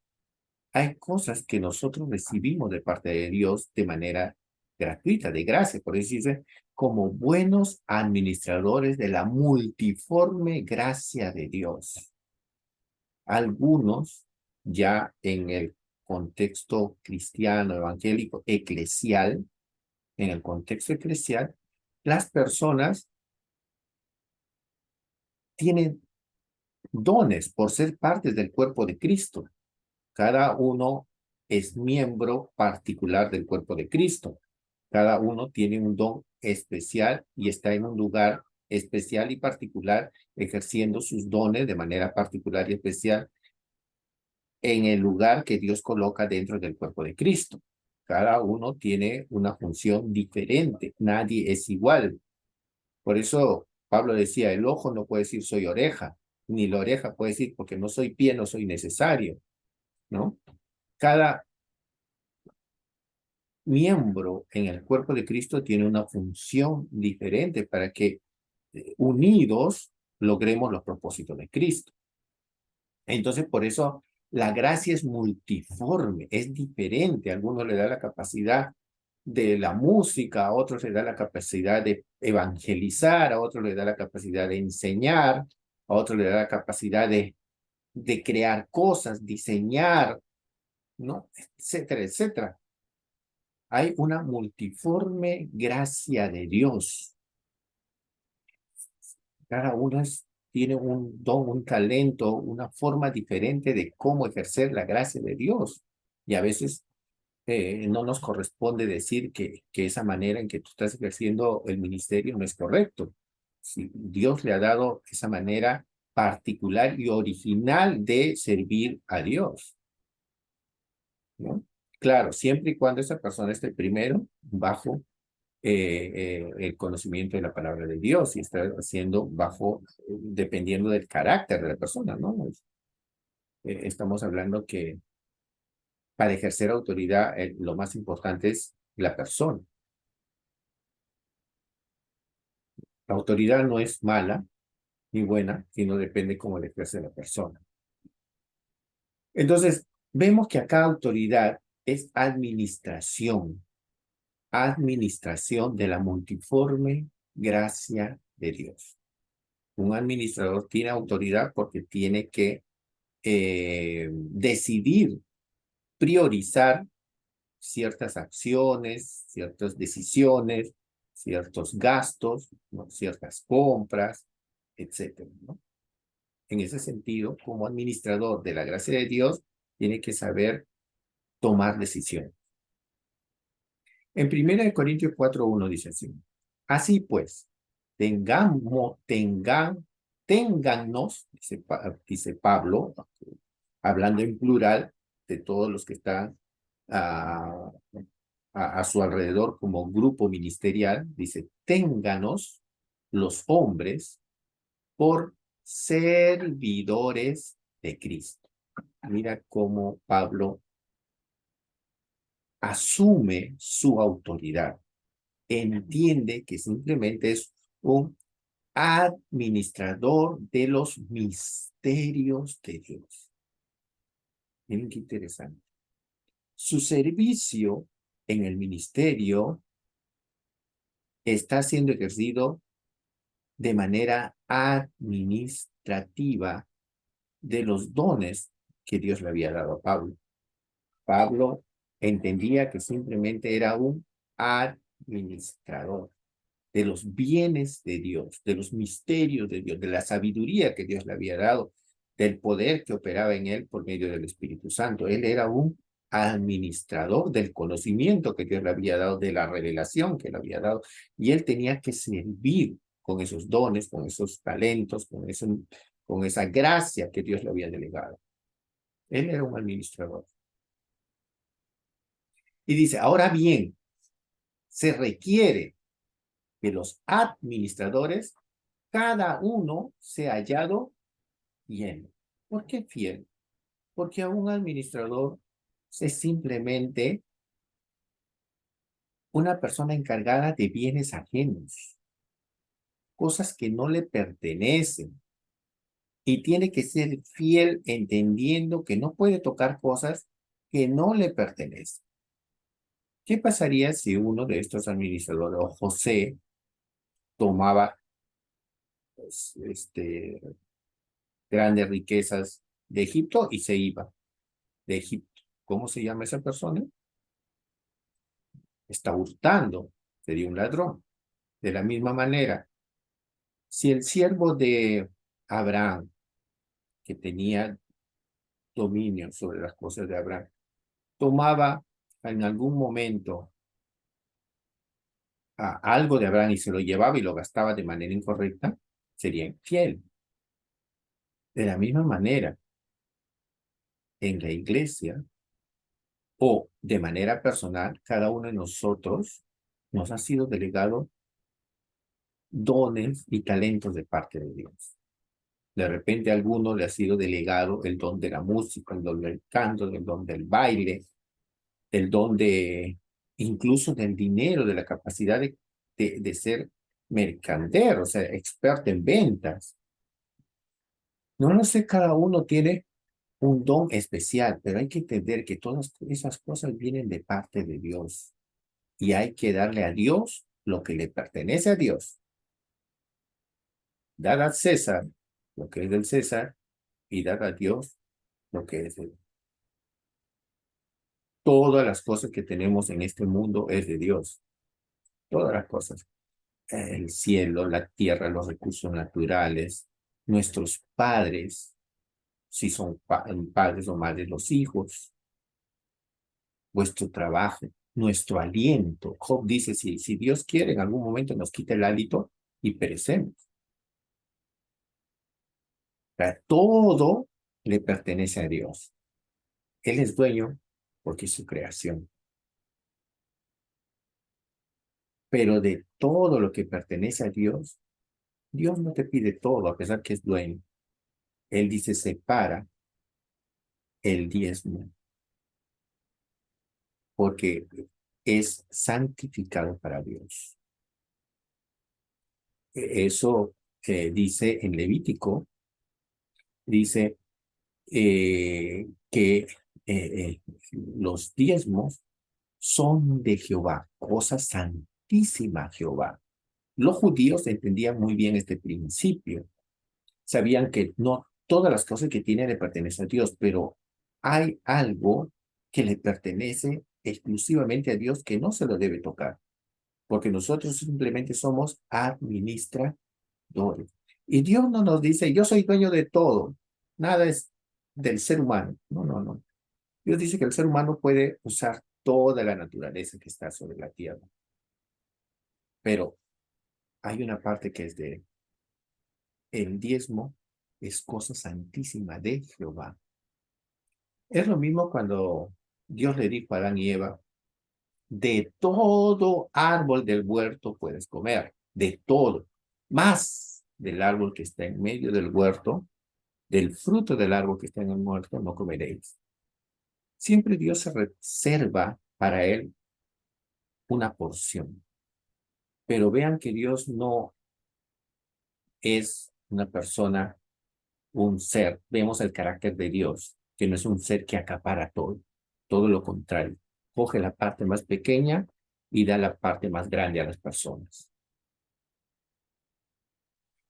Hay cosas que nosotros recibimos de parte de Dios de manera gratuita, de gracia, por eso dice, como buenos administradores de la multiforme gracia de Dios. Algunos, ya en el contexto cristiano, evangélico, eclesial, en el contexto eclesial, las personas tienen dones por ser partes del cuerpo de Cristo. Cada uno es miembro particular del cuerpo de Cristo. Cada uno tiene un don especial y está en un lugar especial y particular, ejerciendo sus dones de manera particular y especial en el lugar que Dios coloca dentro del cuerpo de Cristo. Cada uno tiene una función diferente, nadie es igual. Por eso Pablo decía, el ojo no puede decir soy oreja, ni la oreja puede decir porque no soy pie, no soy necesario, ¿no? Cada miembro en el cuerpo de Cristo tiene una función diferente para que unidos logremos los propósitos de Cristo. Entonces, por eso la gracia es multiforme, es diferente. A algunos le da la capacidad de la música, a otros le da la capacidad de evangelizar, a otros le da la capacidad de enseñar, a otros le da la capacidad de crear cosas, diseñar, ¿no? Etcétera, etcétera. Hay una multiforme gracia de Dios. Cada uno tiene un don, un talento, una forma diferente de cómo ejercer la gracia de Dios. Y a veces no nos corresponde decir que esa manera en que tú estás ejerciendo el ministerio no es correcto. Si Dios le ha dado esa manera particular y original de servir a Dios, ¿no? Claro, siempre y cuando esa persona esté primero bajo el conocimiento de la palabra de Dios y está haciendo bajo, dependiendo del carácter de la persona, ¿no? Estamos hablando que para ejercer autoridad lo más importante es la persona. La autoridad no es mala ni buena, sino depende cómo le ejerce la persona. Entonces, vemos que acá autoridad es administración, administración de la multiforme gracia de Dios. Un administrador tiene autoridad porque tiene que decidir, priorizar ciertas acciones, ciertas decisiones, ciertos gastos, ¿no? Ciertas compras, etcétera, ¿no? En ese sentido, como administrador de la gracia de Dios, tiene que saber tomar decisiones. En 1 Corintios 4:1 dice así, así pues, téngannos, dice Pablo, hablando en plural de todos los que están a, a su alrededor como grupo ministerial, dice, ténganos los hombres por servidores de Cristo. Mira cómo Pablo asume su autoridad. Entiende que simplemente es un administrador de los misterios de Dios. Miren qué interesante. Su servicio en el ministerio está siendo ejercido de manera administrativa de los dones que Dios le había dado a Pablo. Pablo entendía que simplemente era un administrador de los bienes de Dios, de los misterios de Dios, de la sabiduría que Dios le había dado, del poder que operaba en él por medio del Espíritu Santo. Él era un administrador del conocimiento que Dios le había dado, de la revelación que le había dado, y él tenía que servir con esos dones, con esos talentos, con esa gracia que Dios le había delegado. Él era un administrador. Y dice, ahora bien, se requiere que los administradores, cada uno sea hallado fiel. ¿Por qué fiel? Porque a un administrador es simplemente una persona encargada de bienes ajenos, cosas que no le pertenecen, y tiene que ser fiel entendiendo que no puede tocar cosas que no le pertenecen. ¿Qué pasaría si uno de estos administradores, o José, tomaba pues, grandes riquezas de Egipto y se iba de Egipto? ¿Cómo se llama esa persona? Está hurtando, sería un ladrón. De la misma manera, si el siervo de Abraham, que tenía dominio sobre las cosas de Abraham, tomaba en algún momento algo de Abraham y se lo llevaba y lo gastaba de manera incorrecta, sería infiel. De la misma manera, en la iglesia o de manera personal, cada uno de nosotros nos ha sido delegado dones y talentos de parte de Dios. De repente a alguno le ha sido delegado el don de la música, el don del canto, el don del baile, el don de incluso del dinero, de la capacidad de ser mercader, o sea, experto en ventas. No lo sé, cada uno tiene un don especial, pero hay que entender que todas esas cosas vienen de parte de Dios y hay que darle a Dios lo que le pertenece a Dios. Dar a César lo que es del César y dar a Dios lo que es de Dios. Todas las cosas que tenemos en este mundo es de Dios. Todas las cosas. El cielo, la tierra, los recursos naturales, nuestros padres, si son padres o madres los hijos, vuestro trabajo, nuestro aliento. Job dice, si Dios quiere, en algún momento nos quita el hálito y perecemos. O sea, todo le pertenece a Dios. Él es dueño porque es su creación. Pero de todo lo que pertenece a Dios, Dios no te pide todo, a pesar que es dueño. Él dice, separa el diezmo, porque es santificado para Dios. Eso dice en Levítico, dice que los diezmos son de Jehová, cosa santísima Jehová. Los judíos entendían muy bien este principio. Sabían que no todas las cosas que tiene le pertenecen a Dios, pero hay algo que le pertenece exclusivamente a Dios que no se lo debe tocar, porque nosotros simplemente somos administradores. Y Dios no nos dice, yo soy dueño de todo, nada es del ser humano. No, no, no. Dios dice que el ser humano puede usar toda la naturaleza que está sobre la tierra, pero hay una parte que es de él. El diezmo es cosa santísima de Jehová. Es lo mismo cuando Dios le dijo a Adán y Eva, de todo árbol del huerto puedes comer, de todo, más del árbol que está en medio del huerto, del fruto del árbol que está en el huerto no comeréis. Siempre Dios se reserva para él una porción. Pero vean que Dios no es una persona, un ser. Vemos el carácter de Dios, que no es un ser que acapara todo. Todo lo contrario. Coge la parte más pequeña y da la parte más grande a las personas.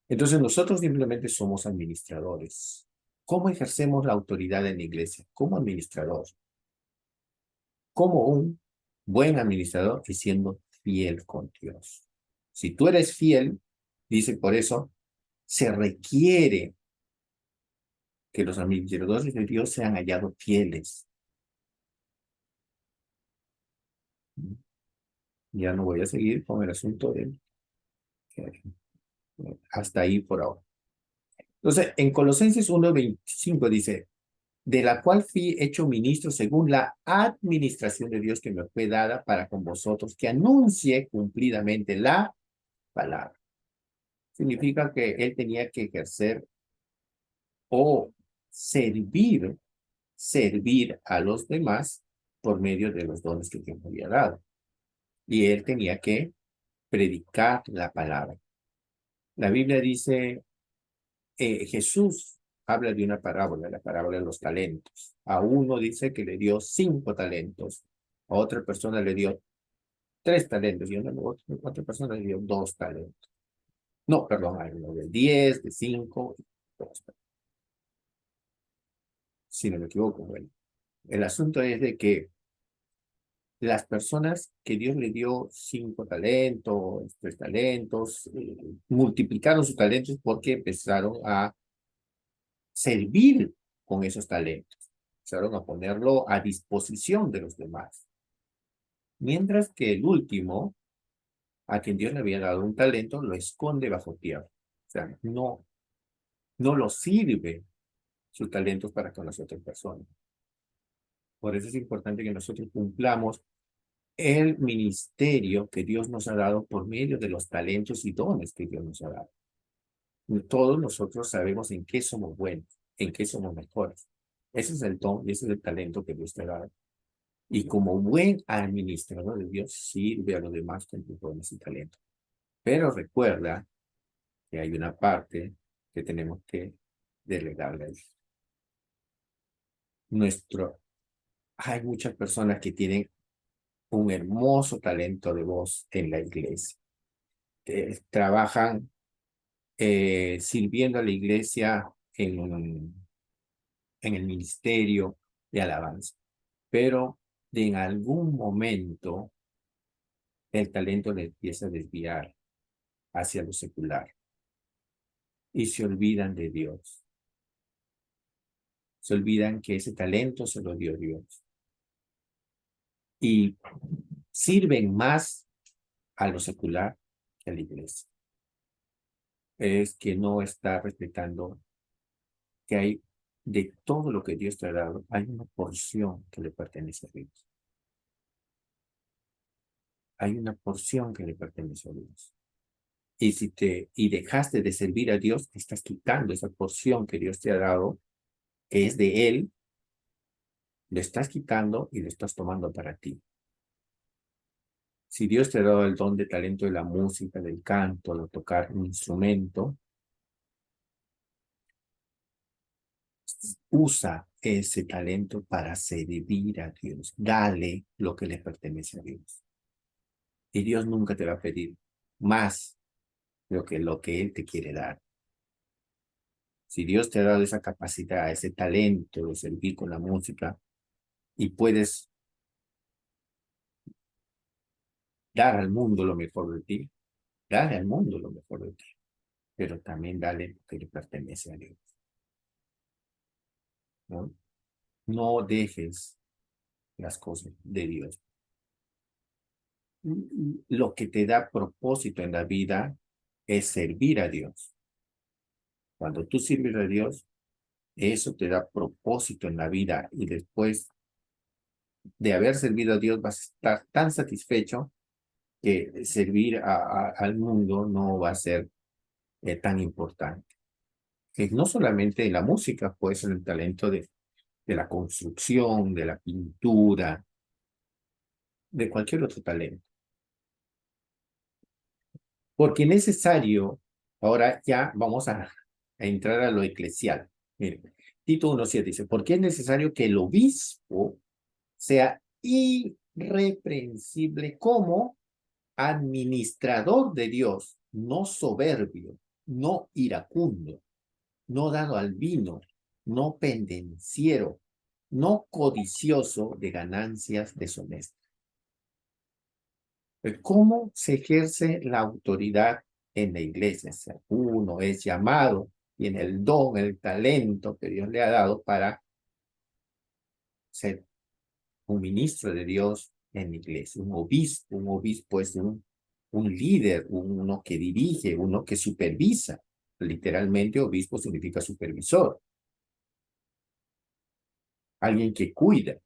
Entonces nosotros simplemente somos administradores. ¿Cómo ejercemos la autoridad en la iglesia? Como administrador. Como un buen administrador y siendo fiel con Dios. Si tú eres fiel, dice por eso, se requiere que los administradores de Dios sean hallados fieles. Ya no voy a seguir con el asunto de hasta ahí por ahora. Entonces, en Colosenses 1:25 dice, de la cual fui hecho ministro según la administración de Dios que me fue dada para con vosotros, que anuncie cumplidamente la palabra. Significa que él tenía que ejercer o servir a los demás por medio de los dones que Dios me había dado. Y él tenía que predicar la palabra. La Biblia dice, Jesús habla de una parábola, la parábola de los talentos. A uno dice que le dio 5 talentos, a otra persona le dio 3 talentos y a otra persona le dio 2 talentos. No, perdón, hay uno de 10, de 5, si no me equivoco. Bueno, el asunto es de que las personas que Dios le dio 5 talentos, 3 talentos, multiplicaron sus talentos porque empezaron a servir con esos talentos. Empezaron a ponerlo a disposición de los demás. Mientras que el último, a quien Dios le había dado un talento, lo esconde bajo tierra. O sea, no lo sirve sus talentos para con las otras personas. Por eso es importante que nosotros cumplamos el ministerio que Dios nos ha dado por medio de los talentos y dones que Dios nos ha dado. Todos nosotros sabemos en qué somos buenos, en qué somos mejores. Ese es el don y ese es el talento que Dios te ha dado. Y como buen administrador de Dios, sirve a los demás con tus dones y talentos. Pero recuerda que hay una parte que tenemos que delegarle a Dios. Hay muchas personas que tienen un hermoso talento de voz en la iglesia. Trabajan sirviendo a la iglesia en el ministerio de alabanza. Pero en algún momento el talento le empieza a desviar hacia lo secular y se olvidan de Dios. Se olvidan que ese talento se lo dio Dios. Y sirven más a lo secular que a la iglesia. Es que no está respetando que hay de todo lo que Dios te ha dado, hay una porción que le pertenece a Dios. Hay una porción que le pertenece a Dios. Y dejaste de servir a Dios, estás quitando esa porción que Dios te ha dado, que es de Él, lo estás quitando y lo estás tomando para ti. Si Dios te ha dado el don de talento de la música, del canto, de tocar un instrumento, usa ese talento para servir a Dios. Dale lo que le pertenece a Dios. Y Dios nunca te va a pedir más de lo que Él te quiere dar. Si Dios te ha dado esa capacidad, ese talento de servir con la música y puedes dar al mundo lo mejor de ti, dale al mundo lo mejor de ti, pero también dale lo que le pertenece a Dios. ¿No? No dejes las cosas de Dios. Lo que te da propósito en la vida es servir a Dios. Cuando tú sirves a Dios, eso te da propósito en la vida y después de haber servido a Dios vas a estar tan satisfecho que servir al mundo no va a ser tan importante. Que no solamente en la música, puede ser el talento de la construcción, de la pintura, de cualquier otro talento. Porque es necesario, ahora ya vamos a entrar a lo eclesial. Miren, Tito 1.7 dice, porque es necesario que el obispo sea irreprensible como administrador de Dios, no soberbio, no iracundo, no dado al vino, no pendenciero, no codicioso de ganancias deshonestas. ¿Cómo se ejerce la autoridad en la iglesia? O sea, uno es llamado, tiene el don, el talento que Dios le ha dado para ser un ministro de Dios en la iglesia, un obispo. Un obispo es un líder, uno que dirige, uno que supervisa. Literalmente, obispo significa supervisor, alguien que cuida.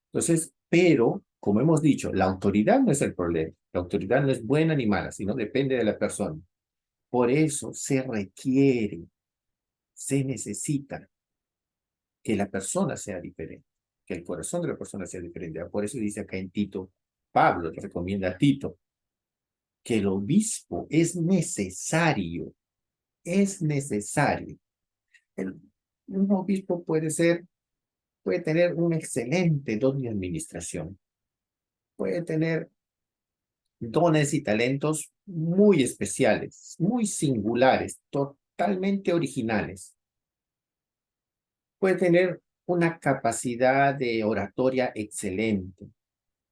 Entonces, pero, como hemos dicho, la autoridad no es el problema. La autoridad no es buena ni mala, sino depende de la persona. Por eso se requiere, se necesita que la persona sea diferente, que el corazón de la persona sea diferente. Por eso dice acá en Tito, Pablo le recomienda a Tito, que el obispo es necesario, es necesario. Un obispo puede ser puede tener un excelente don de administración, puede tener dones y talentos muy especiales, muy singulares, totalmente originales. Puede tener una capacidad de oratoria excelente.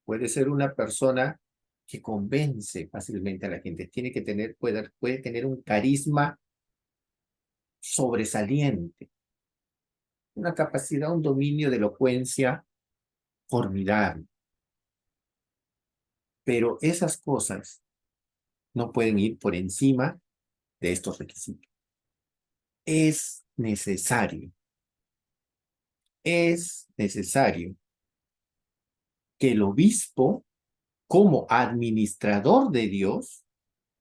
Puede ser una persona que convence fácilmente a la gente. Tiene que tener, puede tener un carisma sobresaliente, una capacidad, un dominio de elocuencia formidable. Pero esas cosas no pueden ir por encima de estos requisitos. Es necesario que el obispo, como administrador de Dios,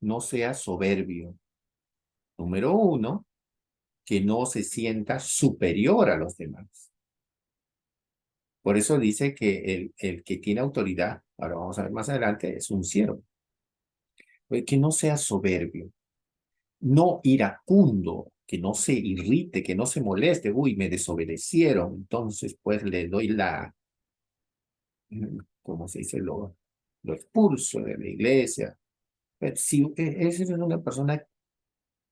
no sea soberbio. Número uno, que no se sienta superior a los demás. Por eso dice que el que tiene autoridad, ahora vamos a ver más adelante, es un siervo. Que no sea soberbio, no iracundo, que no se irrite, que no se moleste. Uy, me desobedecieron, entonces pues le doy ¿cómo se dice? Lo expulso de la iglesia. Pero si eres una persona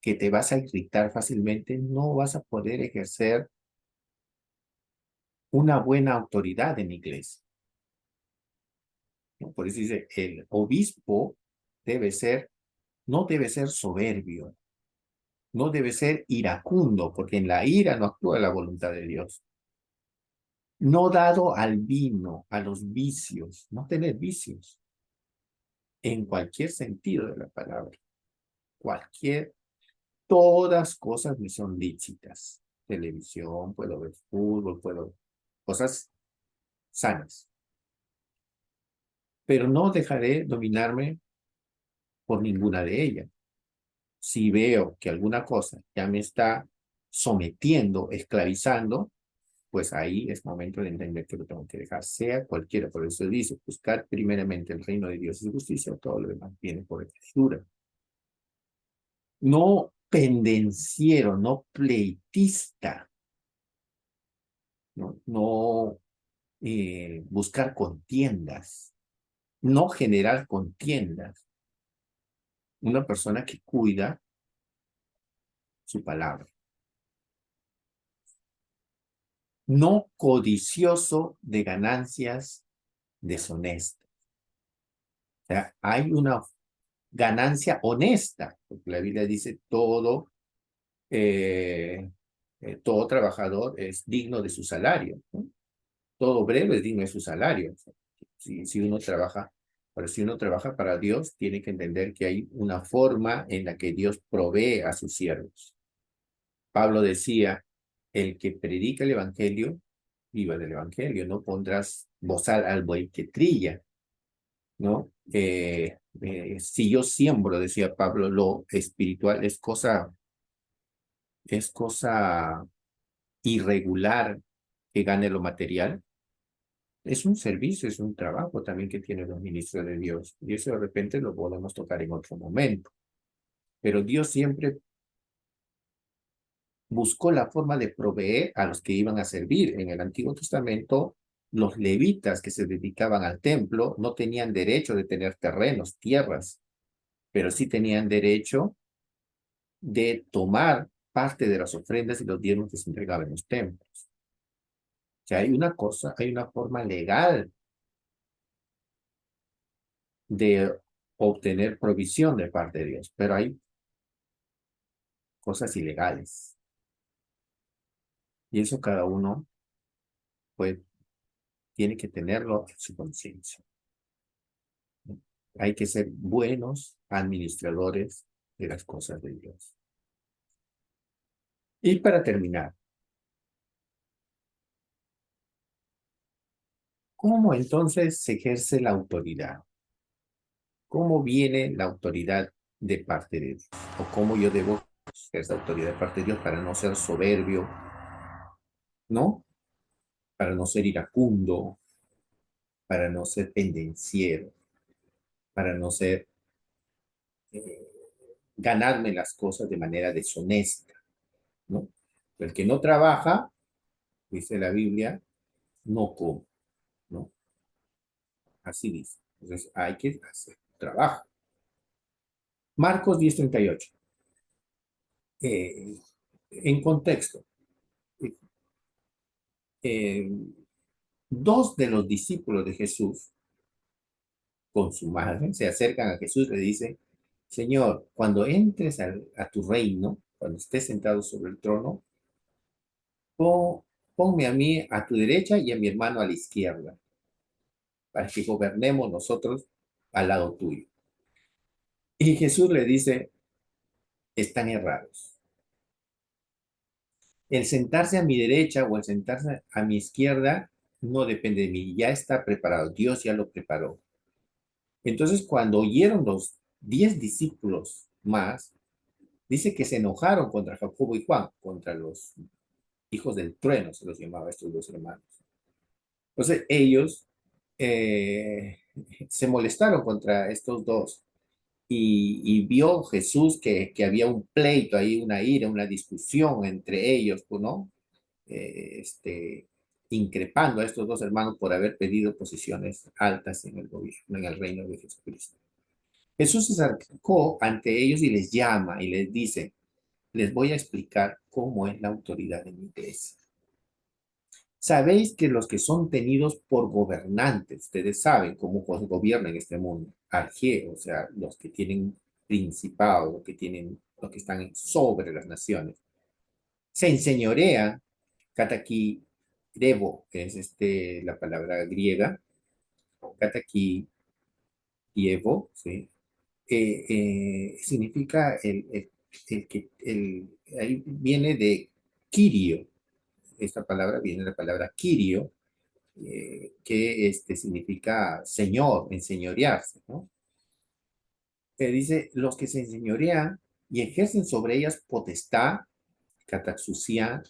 que te vas a irritar fácilmente, no vas a poder ejercer una buena autoridad en la iglesia, ¿no? Por eso dice, el obispo debe ser, no debe ser soberbio, no debe ser iracundo, porque en la ira no actúa la voluntad de Dios. No dado al vino, a los vicios, no tener vicios, en cualquier sentido de la palabra, cualquier, todas cosas me son lícitas. Televisión, puedo ver fútbol, cosas sanas. Pero no dejaré dominarme por ninguna de ellas. Si veo que alguna cosa ya me está sometiendo, esclavizando, pues ahí es momento de entender que lo tengo que dejar, sea cualquiera. Por eso dice, buscar primeramente el reino de Dios y su justicia, todo lo demás viene por escritura. No pendenciero, no pleitista, no buscar contiendas, no generar contiendas. Una persona que cuida su palabra. No codicioso de ganancias deshonestas. O sea, hay una ganancia honesta, porque la Biblia dice todo trabajador es digno de su salario, ¿no? Todo obrero es digno de su salario. O sea, si uno trabaja, pero si uno trabaja para Dios, tiene que entender que hay una forma en la que Dios provee a sus siervos. Pablo decía, el que predica el evangelio, viva del evangelio, no pondrás bozal al buey que trilla, ¿no? Si yo siembro, decía Pablo, lo espiritual es cosa irregular que gane lo material. Es un servicio, es un trabajo también que tienen los ministros de Dios. Y eso de repente lo podemos tocar en otro momento. Pero Dios siempre buscó la forma de proveer a los que iban a servir. En el Antiguo Testamento, los levitas que se dedicaban al templo no tenían derecho de tener terrenos, tierras, pero sí tenían derecho de tomar parte de las ofrendas y los diezmos que se entregaban en los templos. O sea, hay una cosa, hay una forma legal de obtener provisión de parte de Dios, pero hay cosas ilegales. Y eso cada uno pues, tiene que tenerlo en su conciencia. Hay que ser buenos administradores de las cosas de Dios. Y para terminar, ¿cómo entonces se ejerce la autoridad? ¿Cómo viene la autoridad de parte de Dios? ¿O cómo yo debo ejercer autoridad de parte de Dios para no ser soberbio, ¿no? Para no ser iracundo, para no ser pendenciero, para no ser eh, ganarme las cosas de manera deshonesta, ¿no? El que no trabaja, dice la Biblia, no como, ¿no? Así dice. Entonces hay que hacer trabajo. Marcos 10:38. Eh, en contexto, eh, dos de los discípulos de Jesús con su madre se acercan a Jesús y le dicen, Señor, cuando entres a tu reino, cuando estés sentado sobre el trono, pon, ponme a mí a tu derecha y a mi hermano a la izquierda, para que gobernemos nosotros al lado tuyo. Y Jesús le dice, están errados. El sentarse a mi derecha o el sentarse a mi izquierda no depende de mí, ya está preparado, Dios ya lo preparó. Entonces, cuando oyeron los 10 discípulos más, dice que se enojaron contra Jacobo y Juan, contra los hijos del trueno, se los llamaba estos dos hermanos. Entonces, ellos eh, se molestaron contra estos dos y vio Jesús que había un pleito ahí, una ira, una discusión entre ellos, pues, ¿no? Increpando a estos dos hermanos por haber pedido posiciones altas en el gobierno, en el reino de Jesucristo. Jesús se acercó ante ellos y les llama y les dice, les voy a explicar cómo es la autoridad de mi iglesia. Sabéis que los que son tenidos por gobernantes, ustedes saben cómo gobierna en este mundo, arjé, o sea, los que tienen principado, los que están sobre las naciones, se enseñorean, katakirevo, que es la palabra griega, katakirevo, ¿sí? Significa ahí viene de Kirio, esta palabra viene de la palabra Kirio, que significa señor, enseñorearse, ¿no? Dice, los que se enseñorean y ejercen sobre ellas potestad, catasucia,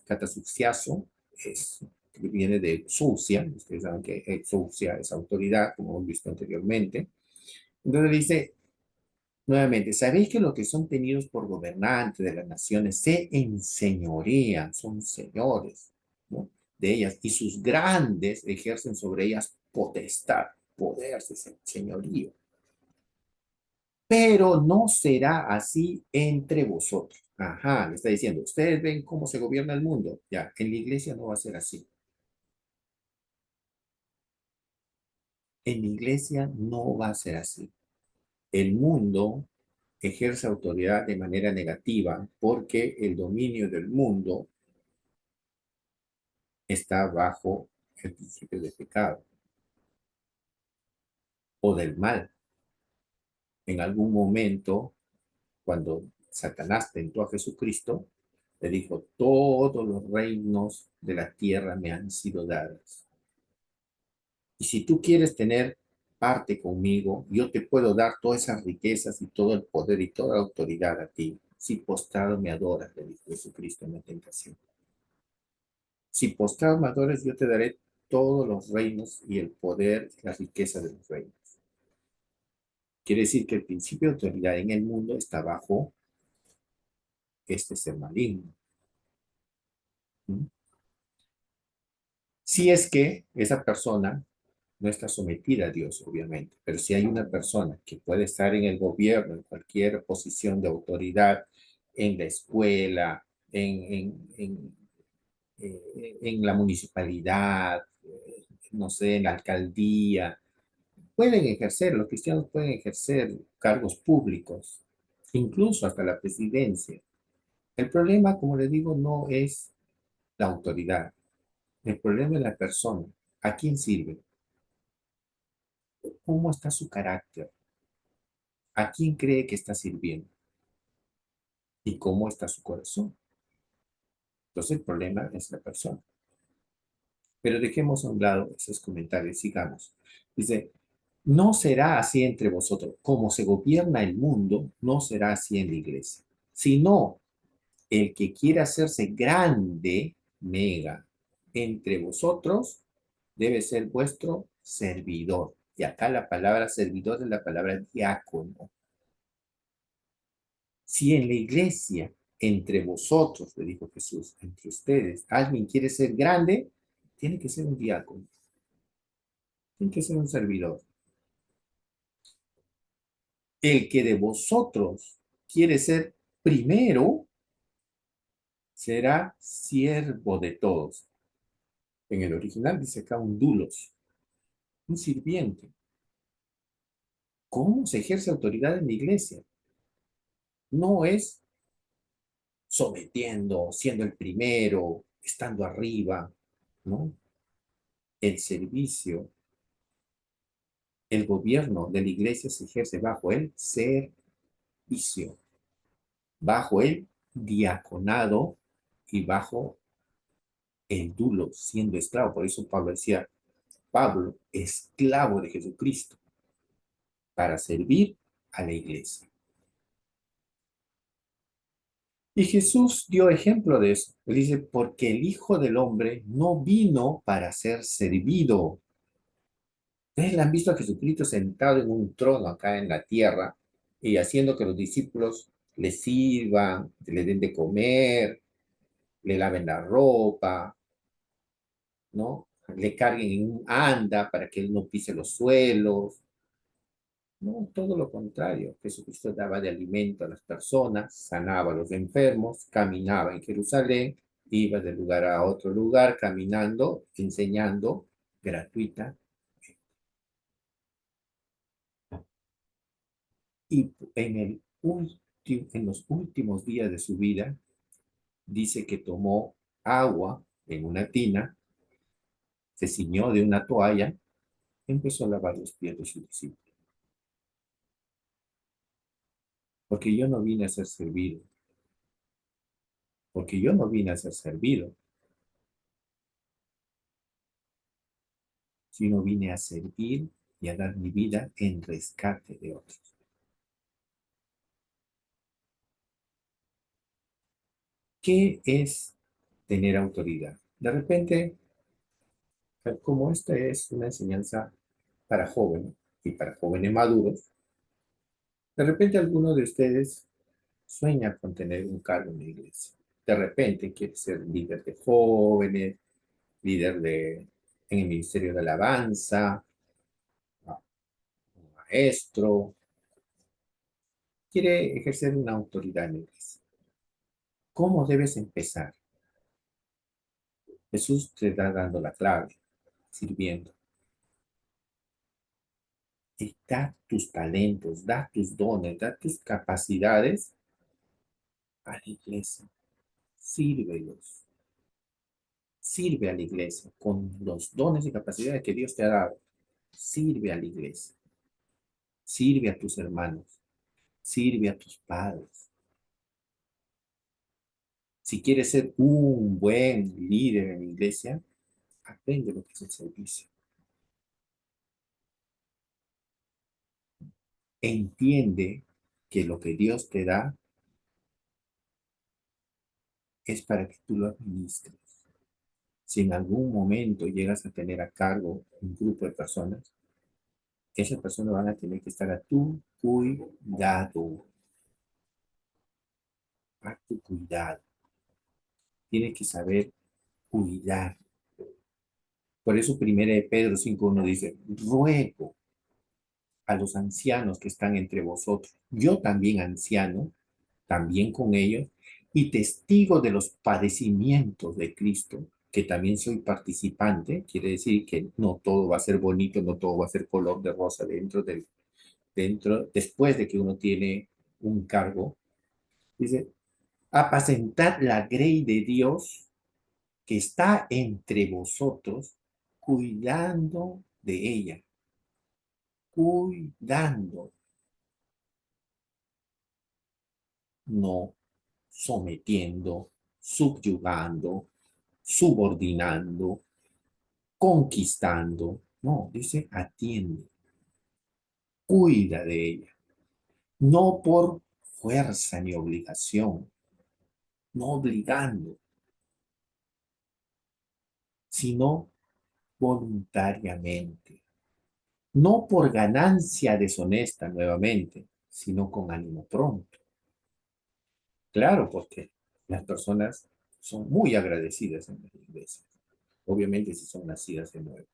catasuciazo, es, que viene de exousia, ustedes saben que exousia es autoridad, como hemos visto anteriormente. Entonces dice, nuevamente, sabéis que los que son tenidos por gobernantes de las naciones se enseñorean, son señores, ¿no? De ellas, y sus grandes ejercen sobre ellas potestad, poder, señorío. Pero no será así entre vosotros. Ajá, le está diciendo, ustedes ven cómo se gobierna el mundo. Ya, en la iglesia no va a ser así. En la iglesia no va a ser así. El mundo ejerce autoridad de manera negativa porque el dominio del mundo está bajo el principio de pecado o del mal. En algún momento, cuando Satanás tentó a Jesucristo, le dijo, todos los reinos de la tierra me han sido dados. Y si tú quieres tener parte conmigo, yo te puedo dar todas esas riquezas y todo el poder y toda la autoridad a ti. Si postrado me adoras, le dijo Jesucristo en la tentación. Si postrado me adoras, yo te daré todos los reinos y el poder y la riqueza de los reinos. Quiere decir que el principio de autoridad en el mundo está bajo este ser maligno. ¿Mm? Si es que esa persona no está sometida a Dios, obviamente, pero si hay una persona que puede estar en el gobierno, en cualquier posición de autoridad, en la escuela, en la municipalidad, no sé, en la alcaldía, pueden ejercer, los cristianos pueden ejercer cargos públicos, incluso hasta la presidencia. El problema, como les digo, no es la autoridad, el problema es la persona. ¿A quién sirve? ¿Cómo está su carácter? ¿A quién cree que está sirviendo? ¿Y cómo está su corazón? Entonces el problema es la persona. Pero dejemos a un lado esos comentarios, sigamos. Dice, no será así entre vosotros. Como se gobierna el mundo, no será así en la iglesia. Sino el que quiera hacerse grande, mega, entre vosotros, debe ser vuestro servidor. Y acá la palabra servidor es la palabra diácono. Si en la iglesia, entre vosotros, le dijo Jesús, entre ustedes, alguien quiere ser grande, tiene que ser un diácono, tiene que ser un servidor. El que de vosotros quiere ser primero, será siervo de todos. En el original dice acá un dulos, un sirviente. ¿Cómo se ejerce autoridad en la iglesia? No es sometiendo, siendo el primero, estando arriba, ¿no? El servicio, el gobierno de la iglesia se ejerce bajo el servicio, bajo el diaconado y bajo el dulo, siendo esclavo. Por eso Pablo decía, Pablo, esclavo de Jesucristo, para servir a la iglesia. Y Jesús dio ejemplo de eso. Él dice, porque el Hijo del Hombre no vino para ser servido. Ustedes han visto a Jesucristo sentado en un trono acá en la tierra y haciendo que los discípulos le sirvan, le den de comer, le laven la ropa, ¿no? Le carguen en un anda para que él no pise los suelos. No, todo lo contrario. Jesucristo daba de alimento a las personas, sanaba a los enfermos, caminaba en Jerusalén, iba de lugar a otro lugar caminando, enseñando gratuita. Y en los últimos días de su vida, dice que tomó agua en una tina, se ciñó de una toalla, empezó a lavar los pies de sus discípulos. Porque yo no vine a ser servido, porque yo no vine a ser servido, sino vine a servir y a dar mi vida en rescate de otros. ¿Qué es tener autoridad? De repente, como esta es una enseñanza para jóvenes y para jóvenes maduros, de repente alguno de ustedes sueña con tener un cargo en la iglesia. De repente quiere ser líder de jóvenes, líder en el ministerio de alabanza, maestro, quiere ejercer una autoridad en la iglesia. ¿Cómo debes empezar? Jesús te está dando la clave, sirviendo. Y da tus talentos, da tus dones, da tus capacidades a la iglesia. Sírvelos. Sirve a la iglesia con los dones y capacidades que Dios te ha dado. Sirve a la iglesia. Sirve a tus hermanos. Sirve a tus padres. Si quieres ser un buen líder en la iglesia, aprende lo que es el servicio. Entiende que lo que Dios te da es para que tú lo administres. Si en algún momento llegas a tener a cargo un grupo de personas, esas personas van a tener que estar a tu cuidado. A tu cuidado. Tienes que saber cuidar. Por eso primera de Pedro 5:1 dice, ruego a los ancianos que están entre vosotros, yo también anciano, también con ellos, y testigo de los padecimientos de Cristo, que también soy participante, quiere decir que no todo va a ser bonito, no todo va a ser color de rosa después de que uno tiene un cargo. Dice, apacentad la grey de Dios que está entre vosotros, cuidando de ella, cuidando, no sometiendo, subyugando, subordinando, conquistando. No, dice atiende, cuida de ella, no por fuerza ni obligación, no obligando, sino voluntariamente, no por ganancia deshonesta nuevamente, sino con ánimo pronto. Claro, porque las personas son muy agradecidas en las iglesias. obviamente si son nacidas de nuevo,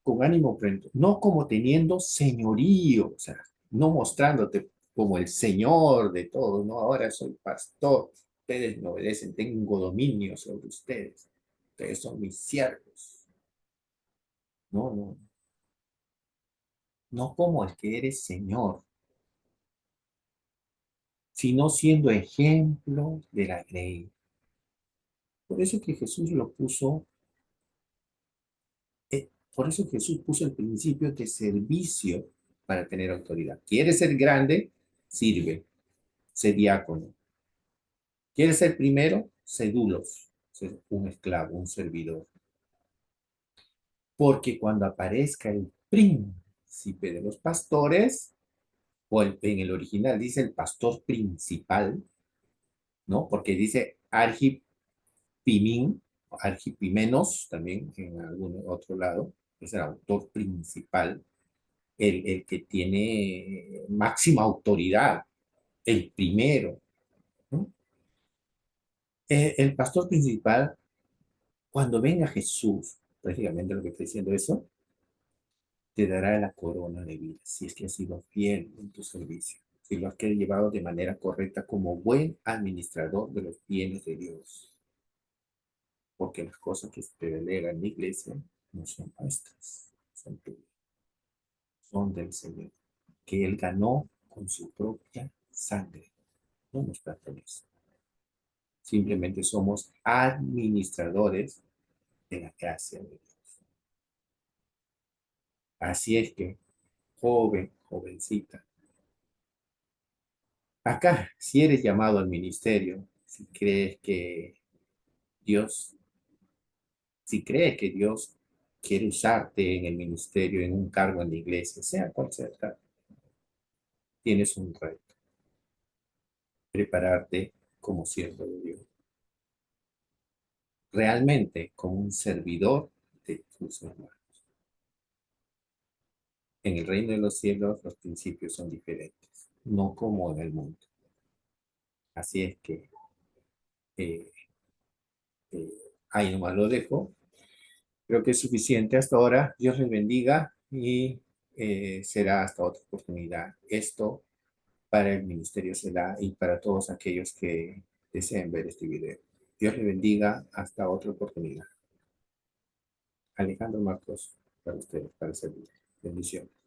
con ánimo frente, no como teniendo señorío, o sea, no mostrándote como el señor de todo, no, ahora soy pastor, ustedes me obedecen, tengo dominio sobre ustedes son mis siervos, no, no, no como el que eres señor, sino siendo ejemplo de la ley. Por eso que Jesús lo puso, por eso Jesús puso el principio de servicio para tener autoridad. ¿Quieres ser grande? Sirve, sé diácono. ¿Quieres ser primero? Sé dulos, sé un esclavo, un servidor. Porque cuando aparezca el príncipe de los pastores, o en el original dice el pastor principal, ¿no? Porque dice Argipimín, Argipimenos, también en algún otro lado, es el autor principal, el que tiene máxima autoridad, el primero, ¿no? El pastor principal, cuando venga Jesús, prácticamente lo que está diciendo eso, te dará la corona de vida, si es que has sido fiel en tu servicio, si lo has llevado de manera correcta como buen administrador de los bienes de Dios. Porque las cosas que se te delegan en la iglesia no son nuestras, son tuyas, son del Señor, que Él ganó con su propia sangre, no nos pertenece. Simplemente somos administradores de la gracia de Dios. Así es que, joven, jovencita, acá, si eres llamado al ministerio, si crees que Dios, si crees que Dios quiere usarte en el ministerio, en un cargo en la iglesia, sea cual sea el cargo, tienes un reto, prepararte como siervo de Dios, realmente como un servidor de tus hermanos. En el reino de los cielos los principios son diferentes, no como en el mundo. Así es que eh, eh, ahí nomás lo dejo. Creo que es suficiente hasta ahora. Dios les bendiga y será hasta otra oportunidad. Esto para el ministerio será y para todos aquellos que deseen ver este video. Dios les bendiga hasta otra oportunidad. Alejandro Marcos, para ustedes, para servir. Bendiciones.